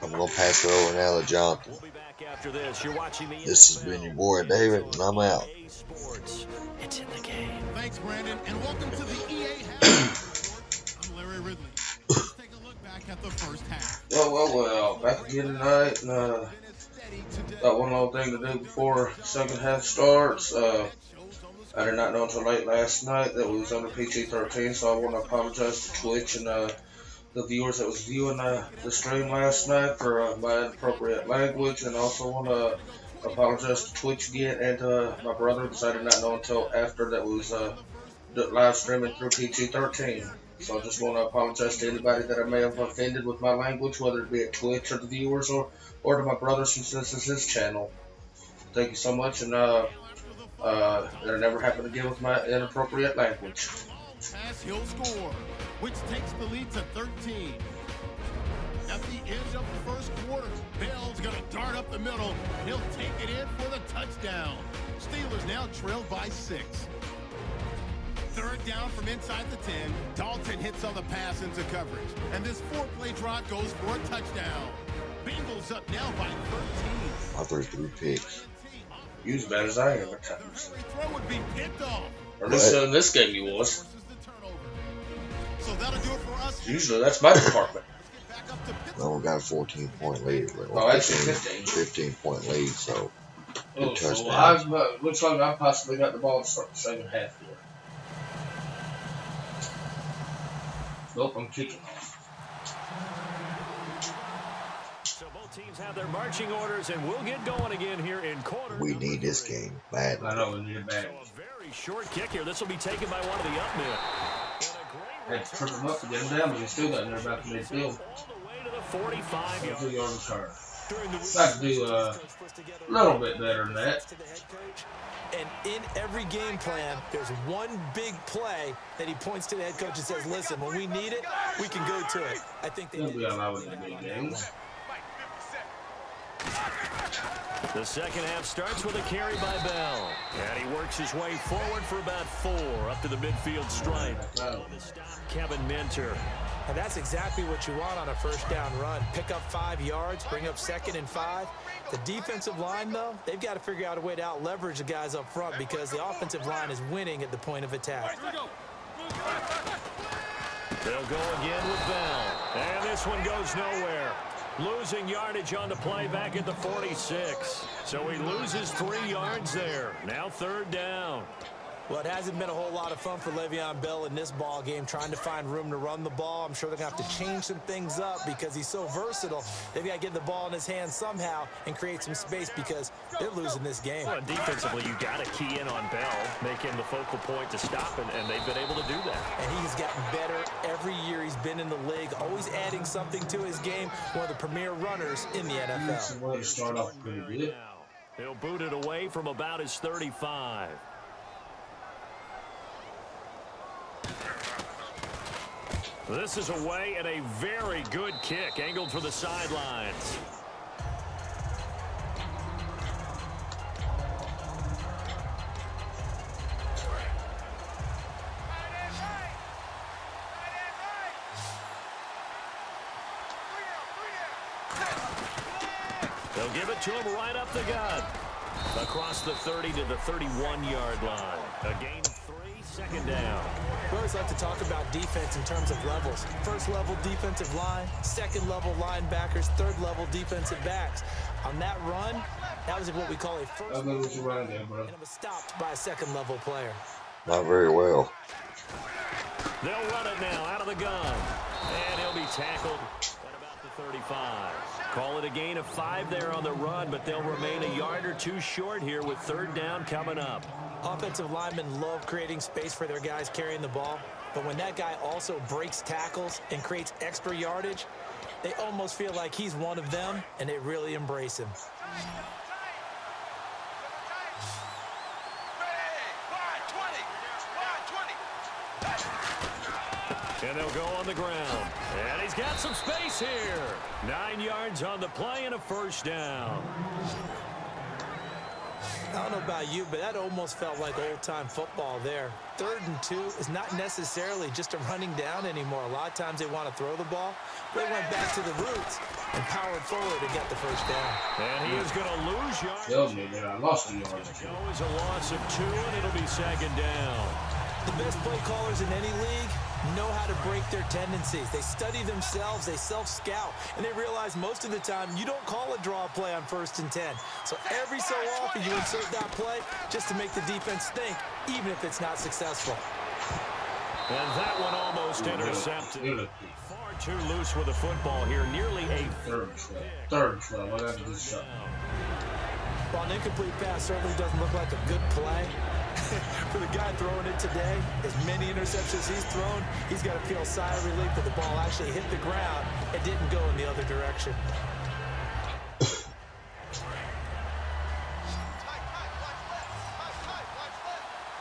I'm going to pass it over now to Jonathan. We'll be back after this. You're watching the This has been your boy, David, and I'm out. Sports. It's in the game. Thanks, Brandon, and welcome to the EA half. I'm Larry Ridley. Let's take a look back at the first half. Well. Back again tonight. Got one little thing to do before second half starts. I did not know until late last night that we was under PG-13, so I want to apologize to Twitch and the viewers that was viewing the stream last night for my inappropriate language, and also want to apologize to Twitch again and my brother, because I did not know until after that we was live streaming through PG-13. So I just want to apologize to anybody that I may have offended with my language, whether it be at Twitch or the viewers or to my brother, since this is his channel. Thank you so much, and it'll never happen again with my inappropriate language. pass, he'll score, which takes the lead to 13. At the end of the first quarter, Bell's going to dart up the middle, and he'll take it in for the touchdown. Steelers now trailed by 6. Third down from inside the 10. Dalton hits on the pass into coverage, and this 4-play drive goes for a touchdown. Bengals up now by 13. I threw 3 picks. You as bad as I am at times. Every throw would be picked off. Or at least in this game you was. So that'll do it for us. Usually that's my department. Well, we got a 14-point lead. Oh, actually 15. 15-point lead, so Oh, good so touchdown. looks like I possibly got the ball to start the second half here. Nope, I'm kicking off. So both teams have their marching orders, and we'll get going again here in quarter. We need this game badly. I know we need it back. So a very short kick here. This will be taken by one of the up men. Had to trip him up to get him down, but he still got in there about the midfield. All the way to the 45-yard. 2-yard return. I could do a little bit better than that. And in every game plan, there's one big play that he points to the head coach and says, listen, when we need it, we can go to it. I think they He'll be allowed in the big games. The second half starts with a carry by Bell. And he works his way forward for about 4 up to the midfield stripe. Kevin Minter. And that's exactly what you want on a first down run. Pick up 5 yards, bring up 2nd and 5. The defensive line, though, they've got to figure out a way to out-leverage the guys up front because the offensive line is winning at the point of attack. They'll go again with Bell. And this one goes nowhere. Losing yardage on the play back at the 46. So he loses 3 yards there. Now 3rd down. Well, it hasn't been a whole lot of fun for Le'Veon Bell in this ball game, trying to find room to run the ball. I'm sure they're going to have to change some things up because he's so versatile. They've got to get the ball in his hands somehow and create some space because they're losing this game. Well, defensively, you got to key in on Bell, make him the focal point to stop, and they've been able to do that. And he's gotten better every year he's been in the league, always adding something to his game, one of the premier runners in the NFL. Way to start off pretty good. He'll boot it away from about his 35. This is away and a very good kick, angled for the sidelines. They'll give it to him right up the gut. Across the 30 to the 31-yard line. A gain of 3, 2nd down. We always like to talk about defense in terms of levels. First level defensive line, second level linebackers, third level defensive backs. On that run, that was what we call a first level run, and it was stopped by a second level player. Not very well. They'll run it now out of the gun. And he'll be tackled at about the 35. Call it a gain of 5 there on the run, but they'll remain a yard or 2 short here with 3rd down coming up. Offensive linemen love creating space for their guys carrying the ball, but when that guy also breaks tackles and creates extra yardage, they almost feel like he's one of them, and they really embrace him. And they'll go on the ground. And he's got some space here. 9 yards on the play and a 1st down. I don't know about you, but that almost felt like old-time football there. 3rd and 2 is not necessarily just a running down anymore. A lot of times they want to throw the ball. They went back to the roots and powered forward to get the 1st down. And he is going to lose yards. Tell me that I lost 2 yards. It was a loss of 2, and it'll be 2nd down. The best play callers in any league know how to break their tendencies. They study themselves, they self-scout, and they realize most of the time you don't call a draw play on 1st and 10. So every so often you insert that play just to make the defense think, even if it's not successful. And that one almost intercepted. Far too loose with the football here. Nearly a 3rd 12. I got to do something. While an incomplete pass certainly doesn't look like a good play, for the guy throwing it today, as many interceptions he's thrown, he's got to feel a sigh of relief that the ball actually hit the ground and didn't go in the other direction.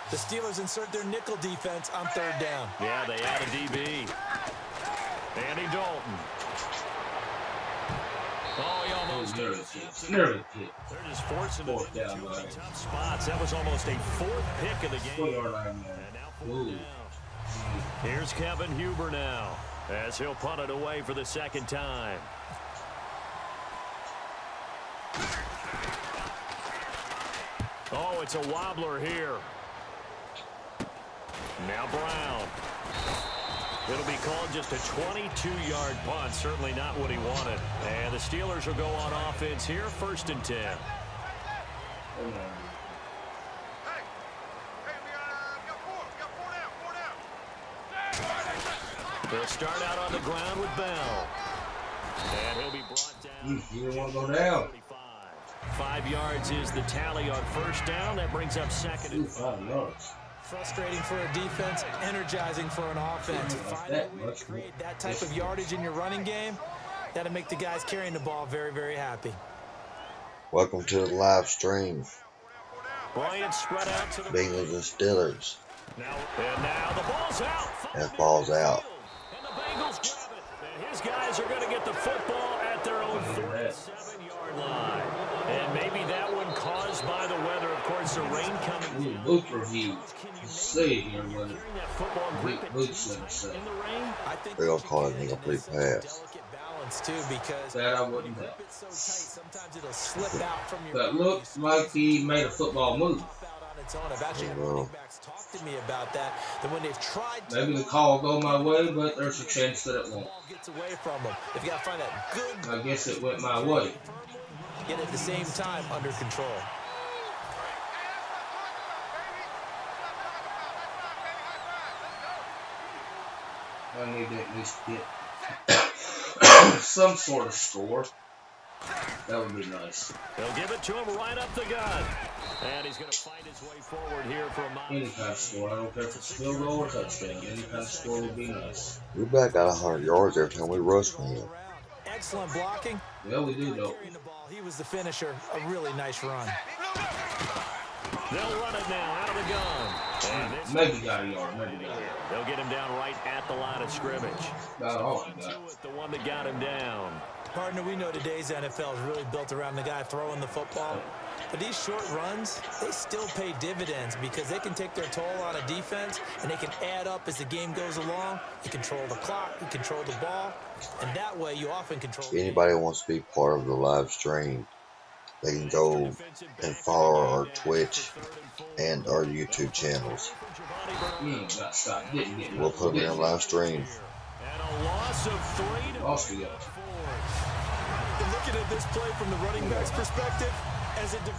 The Steelers insert their nickel defense on 3rd down. Yeah, they add a DB. Andy Dalton. Oh, he almost Nearly hit. They're just forcing it into down, too many tough spots. That was almost a 4th pick of the game. 4-yard line, man. And now 4th down. Here's Kevin Huber now, as he'll punt it away for the 2nd time. Oh, it's a wobbler here. Now Brown. It'll be called just a 22-yard punt. Certainly not what he wanted. And the Steelers will go on offense here, 1st and 10. They'll start out on the ground with Bell. And he'll be brought down. You don't want to go down. 5 yards is the tally on 1st down. That brings up 2nd and 5 yards. Frustrating for a defense, energizing for an offense. Finding a way to create that type of yardage in your running game, that'll make the guys carrying the ball very, very happy. Welcome to the live stream. Bryant spread out to the Bengals and Steelers. Now the ball's out. That ball's out. And the Bengals grab it. And his guys are going to get the football at their own 47-yard line. And maybe that one caused by the weather. Of course, the rain coming. Boot review. Say here what boots let us say. They're going to call it an incomplete pass. Too, because that I wouldn't have. So tight, sometimes it'll slip out from your that looks like he made a football move. I've actually had running backs talk to me about that when they've tried to. Maybe the call will go my way, but there's a chance that it won't. Gets away from them. They've got to find that good. I guess it went my way. Yet at the same time under control. I need to at least get some sort of score. That would be nice. They'll give it to him right up the gut. And he's going to fight his way forward here for a moment. Any kind of score. I don't care if it's field goal or touchdown. Any kind of score would be nice. We back got 100 yards every time we rush from him. Excellent blocking. Yeah, we do, though. He was the finisher. A really nice run. They'll run it now out of the gun. Maybe got a yard. Maybe got a yard. They'll get him down right at the line of scrimmage. Not all he got. The one that got him down. Partner, we know today's NFL is really built around the guy throwing the football. But these short runs, they still pay dividends because they can take their toll on a defense and they can add up as the game goes along. You control the clock, you control the ball, and that way you often control. If anybody wants to be part of the live stream, they can go and follow our Twitch and our YouTube channels. We'll put it on live stream. And a loss of 3 to Lost again. Looking at this play from the running back's perspective,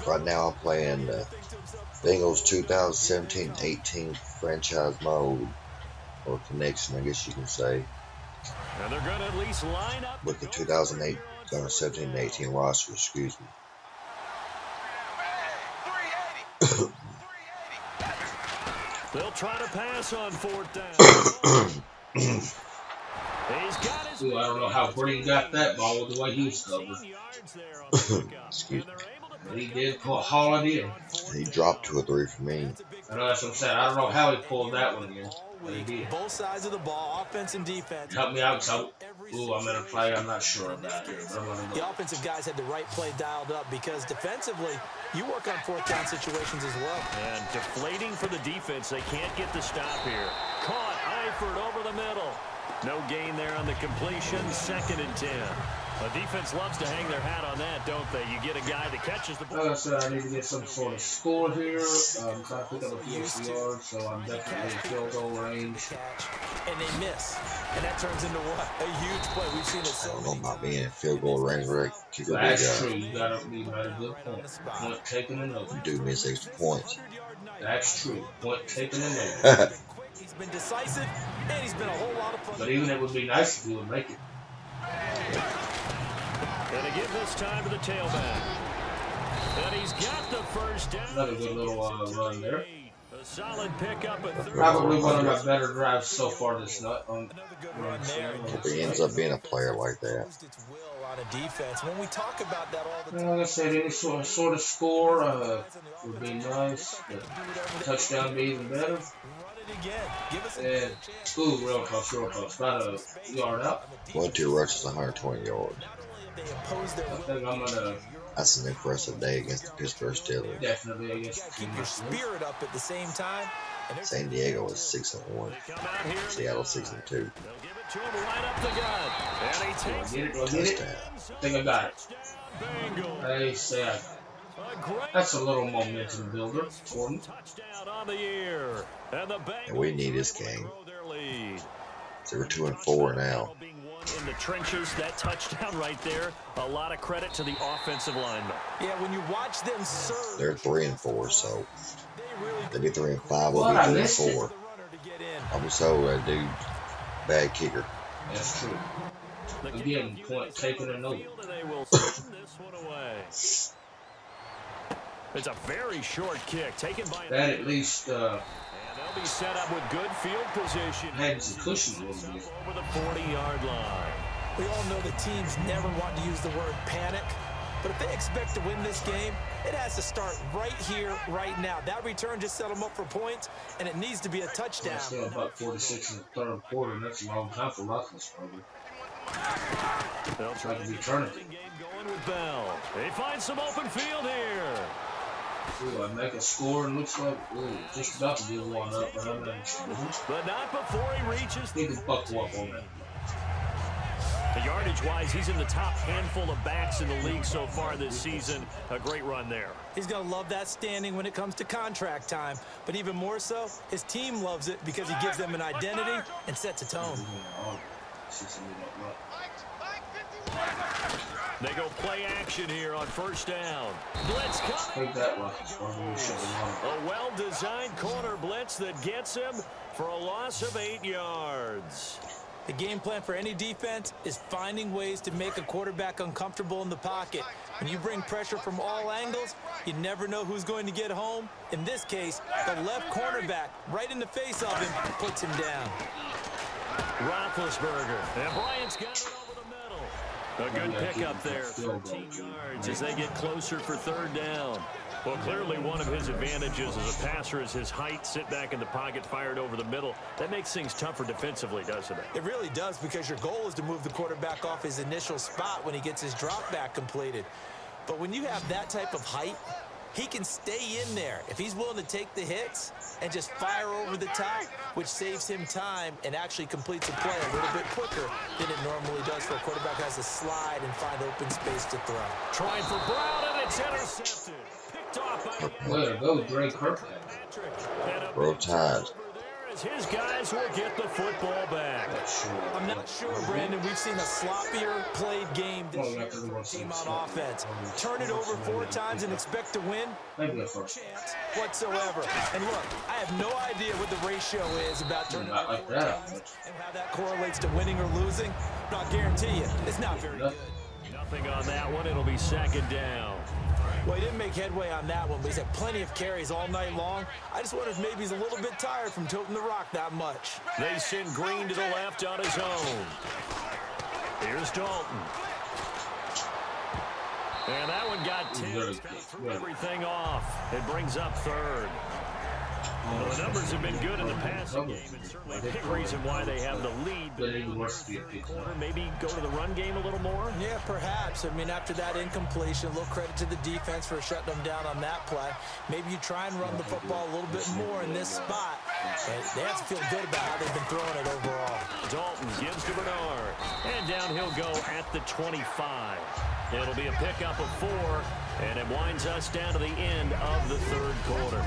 right now I'm playing Bengals 2017-18 franchise mode, or connection, I guess you can say, and they're going to at least line up with the 2017-18 roster, excuse me. They'll try to pass on 4th down. He's got his I don't know how Green got that ball with the way he was covered. Excuse me. But he did haul it in. He dropped 2 or 3 for me. I know that's what I'm saying. I don't know how he pulled that one in, but he did. Both sides of the ball, offense and defense. Help me out, because I'm in a play I'm not sure about here. The offensive guys had the right play dialed up because defensively, you work on 4th down situations as well. And deflating for the defense. They can't get the stop here. Caught Eifert over the middle. No gain there on the completion. 2nd and 10. The defense loves to hang their hat on that, don't they? You get a guy that catches the ball. Like I said, I need to get some sort of score here. I'm trying to pick up a few yards, so I'm definitely in field goal range. And they miss. And that turns into what? A huge play. We've seen it so I don't know about being in field goal range where I kick a big guy. That's true. You got to be at a good point. Point taken and over. You do miss extra points. That's true. Point taken and over. He's been decisive, and he's been a whole lot of fun. But even it would be nice if he would make it. Going to give this time to the tailback. And he's got the first down. Another good little run there. A solid pickup at third. Probably one of my better drives so far this night. Another good run there. Hope he ends up being a player like that. Its will on a defense. When we talk about that all the time, Like I said, any sort of score would be nice. But touchdown be even better. run it again. Give us And real close, real close. About a yard out. 1-2 rushes, 120 yards. they impose their I will. think I'm gonna That's an impressive day against the Pittsburgh Steelers. definitely against the Keep your spirit up at the same time. And San Diego is 6-1. Seattle 6-2. They'll give it to him right up the gut. And he takes Get it, go get it. Touchdown. I think I got it. Bengals. Hey, sad. A great That's a little momentum builder for me. touchdown on the year. And the Bengals And we need this game. grow their lead. So we're 2-4 now. Being won in the trenches, that touchdown right there, a lot of credit to the offensive linemen. yeah, when you watch them serve, They're 3-4, so they really they'll be 3-5. We'll What, I be missed it? 2-4. the runner to get in. I'll be sold that dude. Bad kicker. That's true. The Again, kick point taken and over. field, and they will send this one away. It's a very short kick taken by That at least and they'll be set up with good field position. had some cushion a little bit. Over the 40-yard line. We all know the teams never want to use the word panic, but if they expect to win this game, it has to start right here, right now. That return just set them up for points, and it needs to be a touchdown. It's still about 46 in the third quarter, and that's a long time for Roethlisberger. They'll try Like to to be get turning. the game going with Bell. They find some open field here. Ooh, I make a score and looks like, just about to give one up, but I'm not sure. But not before he reaches He can buck up on that. the yardage-wise. He's in the top handful of backs in the league so far this season. A great run there. He's going to love that standing when it comes to contract time, but even more so, his team loves it because he gives them an identity and sets a tone. They go play action here on first down. Blitz coming. Take that, Roethlisberger. We should have won. A well-designed corner blitz that gets him for a loss of 8 yards. The game plan for any defense is finding ways to make a quarterback uncomfortable in the pocket. When you bring pressure from all angles, you never know who's going to get home. In this case, the left cornerback, right in the face of him, puts him down. Roethlisberger. And Bryant's got it over the middle. A good pickup there. 13 yards as they get closer for third down. Well, clearly one of his advantages as a passer is his height. Sit back in the pocket, fired over the middle. That makes things tougher defensively, doesn't it? It really does, because your goal is to move the quarterback off his initial spot when he gets his drop back completed. But when you have that type of height, he can stay in there if he's willing to take the hits and just fire over the top, which saves him time and actually completes a play a little bit quicker than it normally does for a quarterback who has to slide and find open space to throw. Trying for Brown, and it's intercepted. Picked off by Way to go, Drake Kirkpatrick. Patrick. And a Roll big Tide. turnover there as his guys will get the football back. I'm not sure, Brandon. We've seen a sloppier played game this year from the team on offense. Turn it over 4 times and expect to win? Maybe a first. Chance whatsoever. And look, I have no idea what the ratio is about turning Not over like 4 that. times and how that correlates to winning or losing. But I'll guarantee you, it's not very good. Nothing on that one. It'll be second down. Well, he didn't make headway on that one, but he's had plenty of carries all night long. I just wonder if maybe he's a little bit tired from toting the rock that much. They send Green to the left on his own. Here's Dalton. And that one got tipped. Kind of threw everything off. It brings up third. Well, the numbers have been good in the passing game, and certainly a big reason why they have the lead. But maybe go to the run game a little more? Yeah, perhaps. I mean, after that incompletion, a little credit to the defense for shutting them down on that play. Maybe you try and run the football a little bit more in this spot. And they have to feel good about how they've been throwing it overall. Dalton gives to Bernard. And down he'll go at the 25. It'll be a pickup of 4, and it winds us down to the end of the third quarter.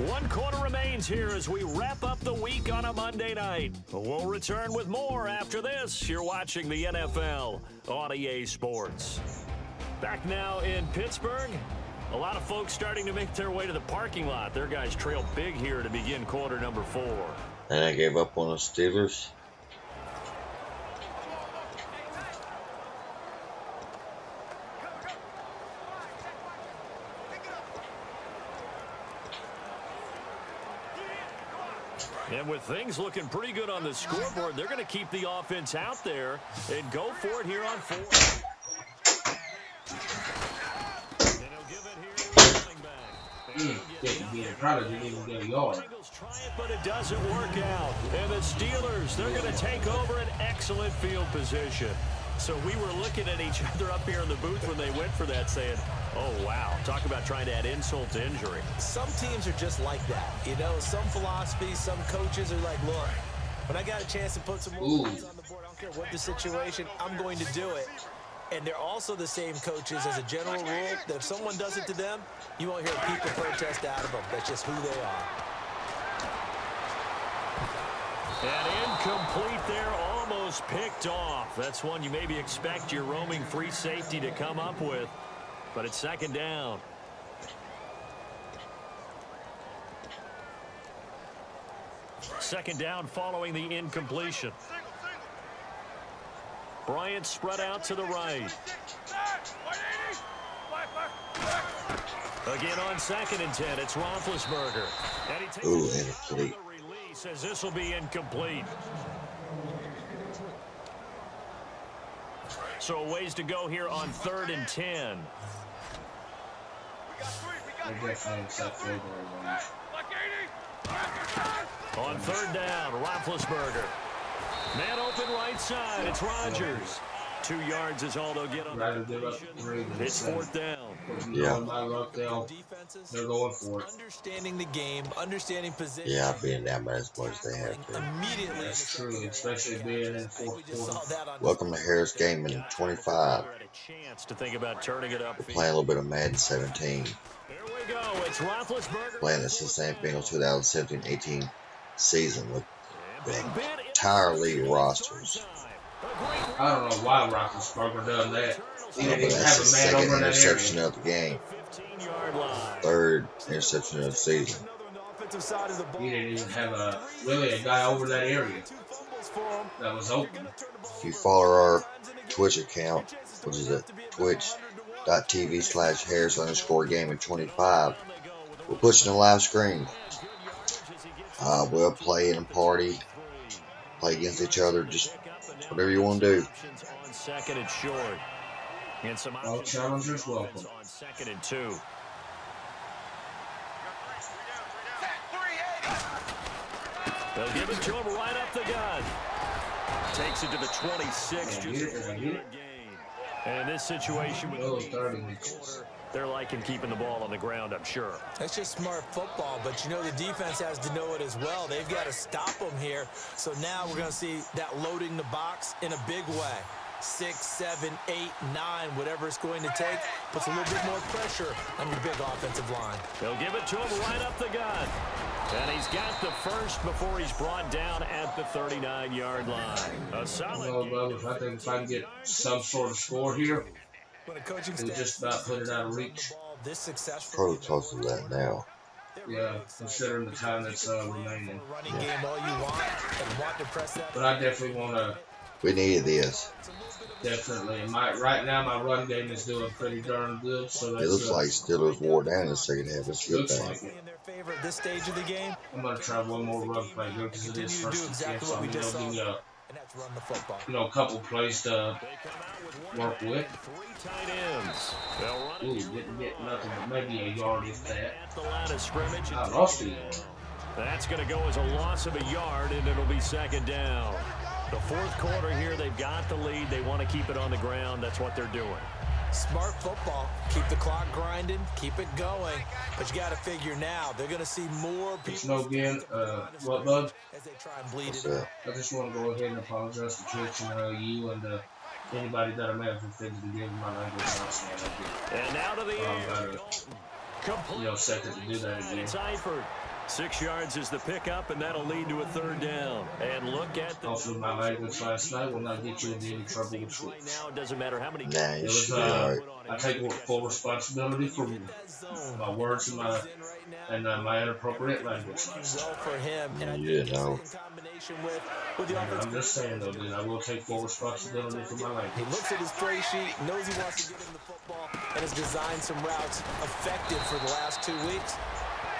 1 quarter remains here as we wrap up the week on a Monday night. We'll return with more after this. You're watching the NFL on EA Sports. Back now in Pittsburgh. A lot of folks starting to make their way to the parking lot. Their guys trail big here to begin quarter number 4. And I gave up on the Steelers. And with things looking pretty good on the scoreboard, they're going to keep the offense out there and go for it here on 4th. And he'll give it here to the running back. Didn't get it. Probably didn't even get a yard. Bengals try it, but it doesn't work out. And the Steelers, they're going to take over an excellent field position. So we were looking at each other up here in the booth when they went for that saying, oh, wow, talk about trying to add insult to injury. Some teams are just like that. You know, some philosophies, some coaches are like, look, when I got a chance to put some more points on the board, I don't care what the situation, I'm going to do it. And they're also the same coaches as a general rule that if someone does it to them, you won't hear people protest out of them. That's just who they are. And incomplete there, almost picked off. That's one you maybe expect your roaming free safety to come up with. But it's 2nd down. Second down following the incompletion. Bryant spread out to the right. Again on 2nd and 10, it's Roethlisberger. And he takes incomplete. Release as this will be incomplete. So a ways to go here on 3rd and 10. On 3rd down, Roethlisberger. Man open right side, it's Rodgers. 2 yards is all they'll get on the completion. It's 4th down. Yeah. They're going for it. Understanding the game, understanding position. Yeah, being down by as much as they have to. Immediately. That's true, especially being in the 4th quarter. Welcome to Harris Gaming 25. To think about turning it up. We're playing a little bit of Madden 17. Here we go. It's Roethlisberger. Playing the Cincinnati Bengals 2017-18 season with the entire league rosters. I don't know why Roethlisberger done that. He didn't even That's have the a man over second that interception area. of the game. 15-yard line. 3rd interception of the season. He didn't even have a guy over that area that was open. If you follow our Twitch account, which is at twitch.tv/Harris_Gaming25, we're pushing a live screen. We'll play in a party, play against each other, just whatever you want to do. On 2nd and short. And some All challengers welcome. on 2nd and 2. They'll give it to him right up the gut. Takes it to the 26, just a gain. And in this situation with the lead in the quarter, they're liking keeping the ball on the ground, I'm sure. That's just smart football, but you know the defense has to know it as well. They've got to stop them here. So now we're going to see that loading the box in a big way. 6, 7, 8, 9, whatever it's going to take, puts a little bit more pressure on your big offensive line. They'll give it to him right up the gut. And he's got the first before he's brought down at the 39-yard line. A solid I think if I can get some sort of score here, When a coaching we just about put it out of reach. this successful, Probably close to that now. Yeah, considering the time that's remaining. running game all you want and want to press that. But I definitely want to, We needed this. definitely. Right now, my run game is doing pretty darn good. So that's It looks like Steelers wore down in the second half. It's a good looks thing. like it. in their favor at this stage of the game, I'm going to try one more run play here because it is Continue to do first and exactly 10. what So we I'm just going to give saw. you and that's run the football. a couple plays to work with. 3 tight ends. They'll run Ooh, it didn't get nothing but maybe a yard if that. at the line of scrimmage. I lost it. That's going to go as a loss of a yard, and it'll be 2nd down. The 4th quarter here, they've got the lead. They want to keep it on the ground. That's what they're doing. Smart football. Keep the clock grinding. Keep it going. But you got to figure now they're going to see more It's people no again. What, bud? as they try and bleed What's it. that? I just want to go ahead and apologize to Twitch and you and anybody that I may have offended to give my language last night. And now to the air. Complete. Second to do that again. It's Eifert. 6 yards is the pickup, and that'll lead to a 3rd down. And look at the... Hopefully my language last night will not get you into any trouble with Right Twitch. now, it doesn't matter how many... Nah, you It should was, be alright. I take full responsibility for my words and my inappropriate language last night. Well for him, and I You think didn't know. in combination with the offense. I'm just saying though, dude, I will take full responsibility for my He language. looks at his play sheet, knows he wants to get him the football, and has designed some routes effective for the last 2 weeks.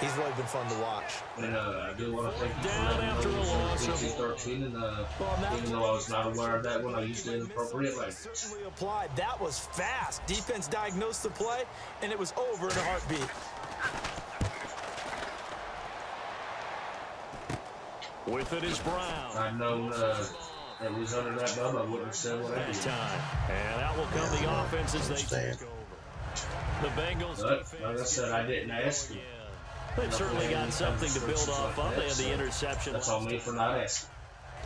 He's really been fun to watch. And I do want to thank you for Down letting me after know a this loss was of- PG-13, and even though I was not aware of that when I used the inappropriate language. Certainly applied. That was fast. Defense diagnosed the play, and it was over in a heartbeat. With it is Brown. I know that was under that bum, I wouldn't have said what I That did. time. And out will come the offense as they Understand. take over. The Bengals But, defense. like I said, I didn't ask. Yeah. They've certainly got something to build off of. They had the interception. That's on me for not asking.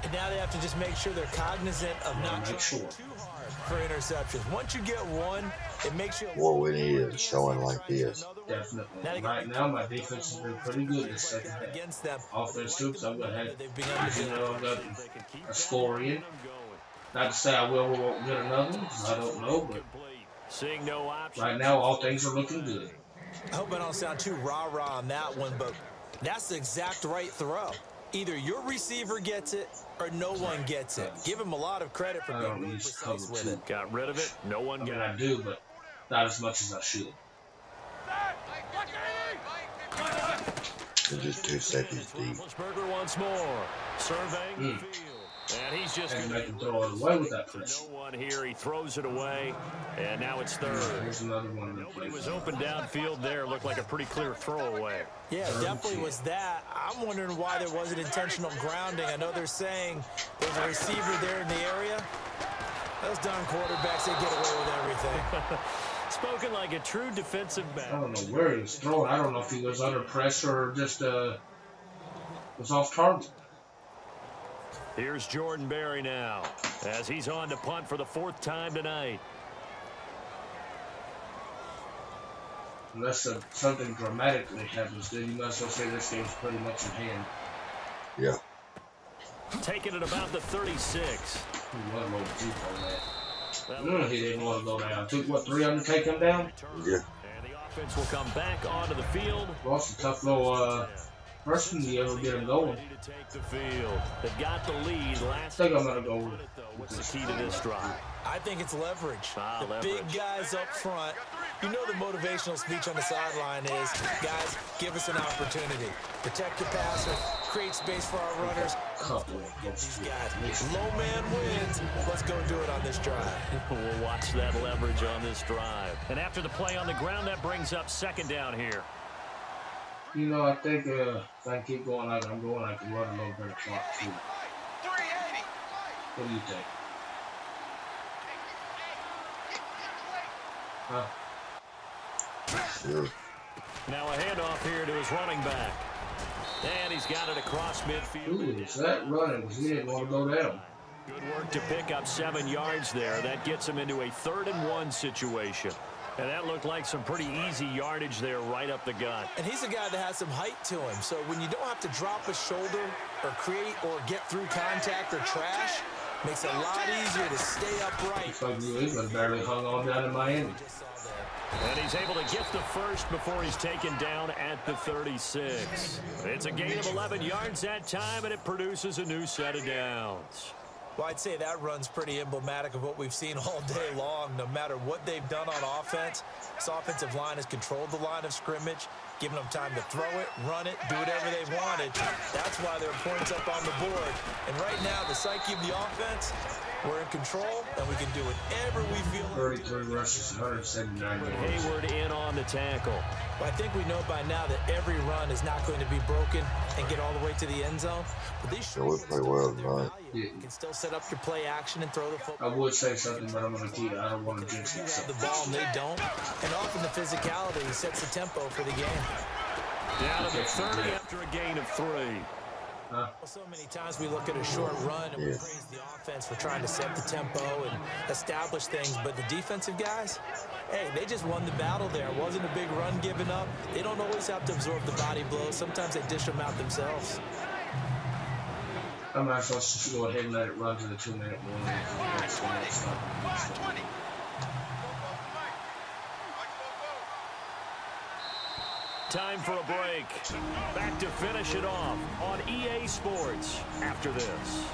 And now they have to just make sure they're cognizant of not make trying sure. too hard for interceptions. Once you get one, it makes you... What we need is showing like this. Definitely. Right now, my defense has been pretty good this second half. Against them. Offense, too, so I'm going to have, They've begun to you do. know, I've got a score in. Not to say I will or won't get another one, 'cause I don't know, but Seeing no option. right now, all things are looking good. I hope I don't sound too rah-rah on that one, but that's the exact right throw. Either your receiver gets it or no one gets it. Give him a lot of credit for I being don't really use precise cover with two. it. Got rid of it. No one I mean, got I it. do, but not as much as I should. It's just 2 seconds deep. Roethlisberger once more. Surveying the field. And he's just And going they can throw it away with that pressure. no one here. He throws it away. And now it's third. Here's another one of them Nobody plays. was open downfield there. Looked like a pretty clear throwaway. Yeah, it definitely was that. I'm wondering why there wasn't intentional grounding. I know they're saying there's a receiver there in the area. Those darn quarterbacks, they get away with everything. Spoken like a true defensive I back. don't know where he was throwing. I don't know if he was under pressure or just was off target. Here's Jordan Berry now as he's on to punt for the 4th time tonight. Unless something dramatically happens, then you might as well say this game's pretty much in hand. Yeah. Taking it about the 36. What a little deep on that. He didn't want to go down. Took, what, 3 to take him down? Yeah. And the offense will come back onto the field. Lost a tough little person to ever get him going. Ready to take the field. They've got the lead. I Last think I'm going to go with though. What's the key to this drive? I think it's leverage. The Leverage. big guys up front. You know the motivational speech on the sideline is, guys, give us an opportunity. Protect your passer, create space for our runners. couple Get of these guys. Low man wins. Let's go do it on this drive. We'll watch that leverage on this drive. And after the play on the ground, that brings up 2nd down here. You know, I think if I keep going like I'm going, I can run a little bit of clock too. What do you think? Huh? Sure. Now a handoff here to his running back. And he's got it across midfield. Ooh, is that running? Because he didn't want to go down. Good work to pick up 7 yards there. That gets him into a 3rd and 1 situation. And that looked like some pretty easy yardage there right up the gut. And he's a guy that has some height to him. So when you don't have to drop a shoulder or create or get through contact or trash, makes it a lot easier to stay upright. Looks like New England barely hung on down in Miami. And he's able to get the first before he's taken down at the 36. It's a gain of 11 yards that time, and it produces a new set of downs. Well, I'd say that run's pretty emblematic of what we've seen all day long. No matter what they've done on offense, this offensive line has controlled the line of scrimmage, giving them time to throw it, run it, do whatever they wanted. That's why there are points up on the board. And right now, the psyche of the offense, we're in control, and we can do whatever we feel. 33 rushes, 179 yards. Hayward in on the tackle. But I think we know by now that every run is not going to be broken and get all the way to the end zone. But these Yeah, we play well tonight. you can still set up your play action and throw the I football. would say something, but I'm going to keep it. I don't want to jinx You it. have the ball and they don't. And often the physicality sets the tempo for the game. Down to the 30 after a gain of 3. So many times we look at a short run and we praise the offense for trying to set the tempo and establish things, but the defensive guys, hey, they just won the battle there. It wasn't a big run given up. They don't always have to absorb the body blows. Sometimes they dish them out themselves. I might as well just go ahead and let it run to the 2-minute warning. That's the next stop. Time for a break. Back to finish it off on EA Sports after this.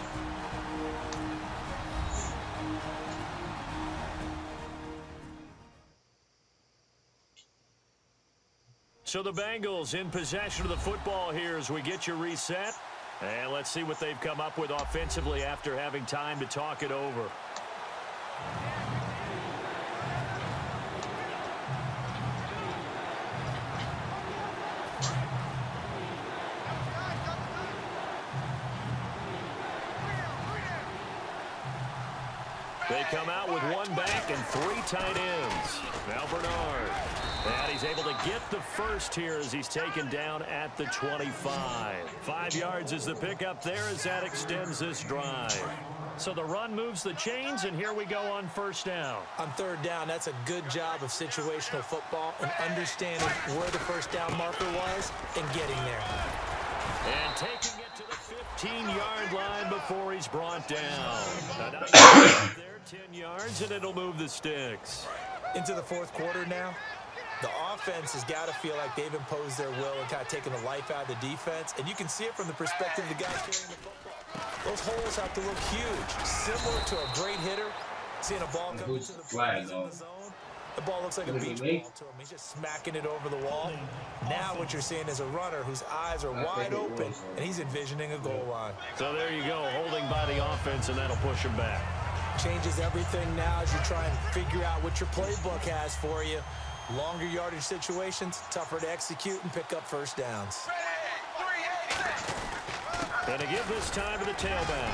So the Bengals in possession of the football here as we get you reset. And let's see what they've come up with offensively after having time to talk it over. They come out with one back and 3 tight ends. Now Bernard. And he's able to get the first here as he's taken down at the 25. 5 yards is the pickup there as that extends this drive. So the run moves the chains, and here we go on first down. On third down, that's a good job of situational football and understanding where the first down marker was and getting there. And taking it to the 15-yard line before he's brought down. There, 10 yards, and it'll move the sticks. Into the fourth quarter now. The offense has got to feel like they've imposed their will and kind of taken the life out of the defense. And you can see it from the perspective of the guys carrying the football. Those holes have to look huge. Similar to a great hitter. Seeing a ball come into the flag zone. The ball looks like a beach ball to him. He's just smacking it over the wall. Now what you're seeing is a runner whose eyes are wide open, and he's envisioning a goal line. So there you go, holding by the offense, and that'll push him back. Changes everything now as you try and figure out what your playbook has for you. Longer yardage situations, tougher to execute and pick up first downs. And to give this time to the tailback.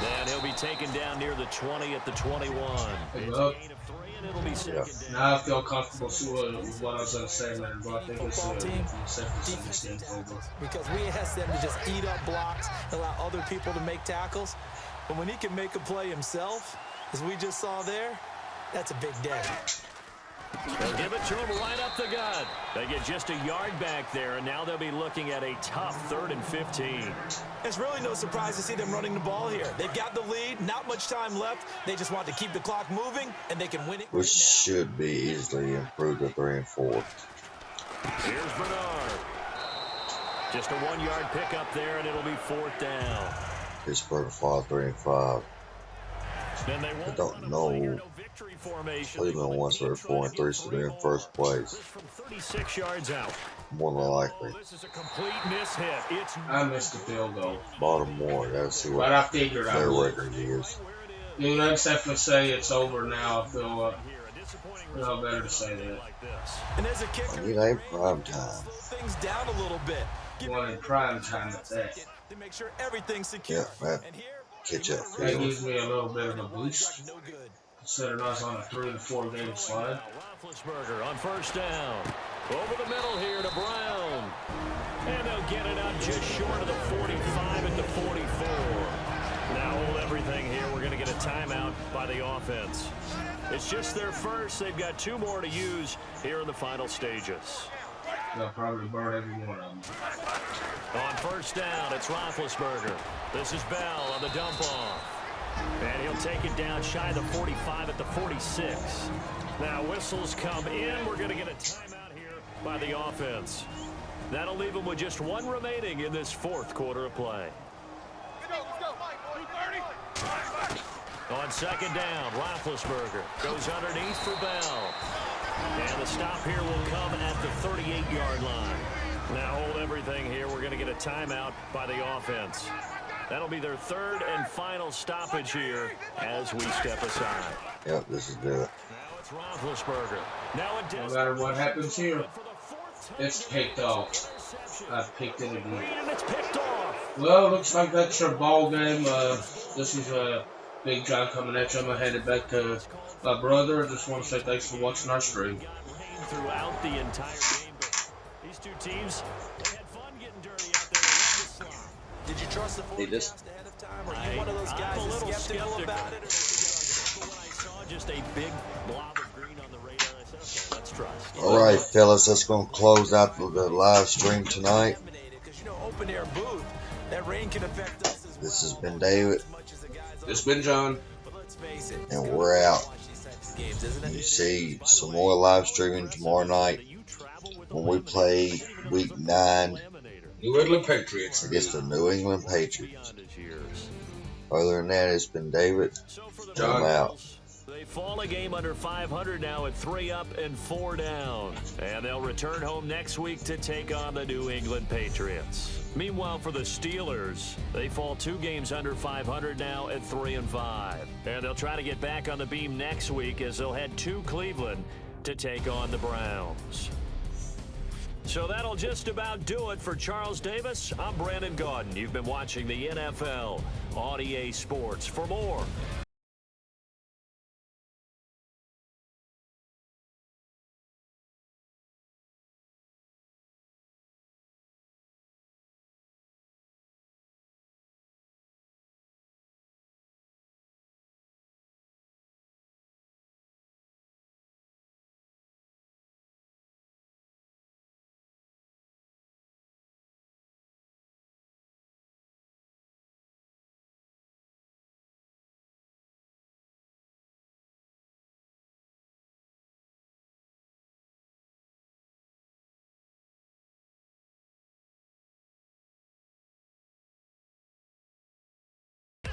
Then he'll be taken down near the 20 at the 21. It's a gain of 3, and it'll be second down. Now I feel comfortable with what I was going to say, man. But I think it's Football team, defensive over. because we asked them to just eat up blocks, allow other people to make tackles. But when he can make a play himself, as we just saw there, that's a big day. They'll give it to him right up the gut. They get just a yard back there, and now they'll be looking at a tough 3rd and 15. It's really no surprise to see them running the ball here. They've got the lead, not much time left. They just want to keep the clock moving, and they can win it Which right now. should be easily improved to 3 and 4. Here's Bernard. Just a 1-yard pickup there, and it'll be 4th down. Pittsburgh fall 3 and 5. Then they I won't don't run a know. play or no victory formation. Cleveland once were 4 and 3, so they're in first place. From 36 yards out. More than likely. This is a complete miss hit. It's I missed the field goal. Baltimore, gotta see But what I figured I their would. record is. Dude, I definitely say it's over now. I feel better to say that. And as a kicker, It ain't prime time. slow things down a little bit. One in prime time at that. To make sure everything's secure. Yeah, man. And here, Catch up That field. gives me a little bit of a boost. no good. Considering I was on a 3 to 4 game slide. Roethlisberger on first down. Over the middle here to Brown. And they'll get it up just short of the 45 at the 44. Now hold everything here. We're going to get a timeout by the offense. It's just their first. They've got 2 more to use here in the final stages. They'll probably burn every one of them. On first down, it's Roethlisberger. This is Bell on the dump off. And he'll take it down shy of the 45 at the 46. Now whistles come in. We're going to get a timeout here by the offense. That'll leave them with just 1 remaining in this 4th quarter of play. On second down, Roethlisberger goes underneath for Bell. And the stop here will come at the 38-yard line. Now hold everything here. We're going to get a timeout by the offense. That'll be their 3rd and final stoppage here as we step aside. Yep, this is good. Now it's Roethlisberger. Now a No matter what happens here, it's picked off. I've picked it again. And it's picked off. Well, looks like that's your ball game. This is Big John coming at you. I'm going to hand it back to my brother. I just want to say thanks for watching our stream. Throughout the entire game, but these 2 teams, they had fun getting dirty out there. They love the slot. Did you trust the forecast ahead of time? Or are you one of those guys I'm a that's little skeptical about it? When I saw just a big blob of green on the radar, I said, okay, let's trust. All right, fellas, that's going to close out the live stream tonight. Because you know, open air booth, that rain can affect us as This has well. been David, It's been John. But let's face it, and we're out. watch these types of games, isn't it? You see some more live streaming tomorrow night when we play Week 9 New England Patriots. against the New England Patriots. Other than that, it's been David. John. I'm out. They fall a game under 500 now at 3 up and 4 down. And they'll return home next week to take on the New England Patriots. Meanwhile, for the Steelers, they fall 2 games under 500 now at 3 and 5. And they'll try to get back on the beam next week as they'll head to Cleveland to take on the Browns. So that'll just about do it for Charles Davis. I'm Brandon Gaudin. You've been watching the NFL on EA Sports. For more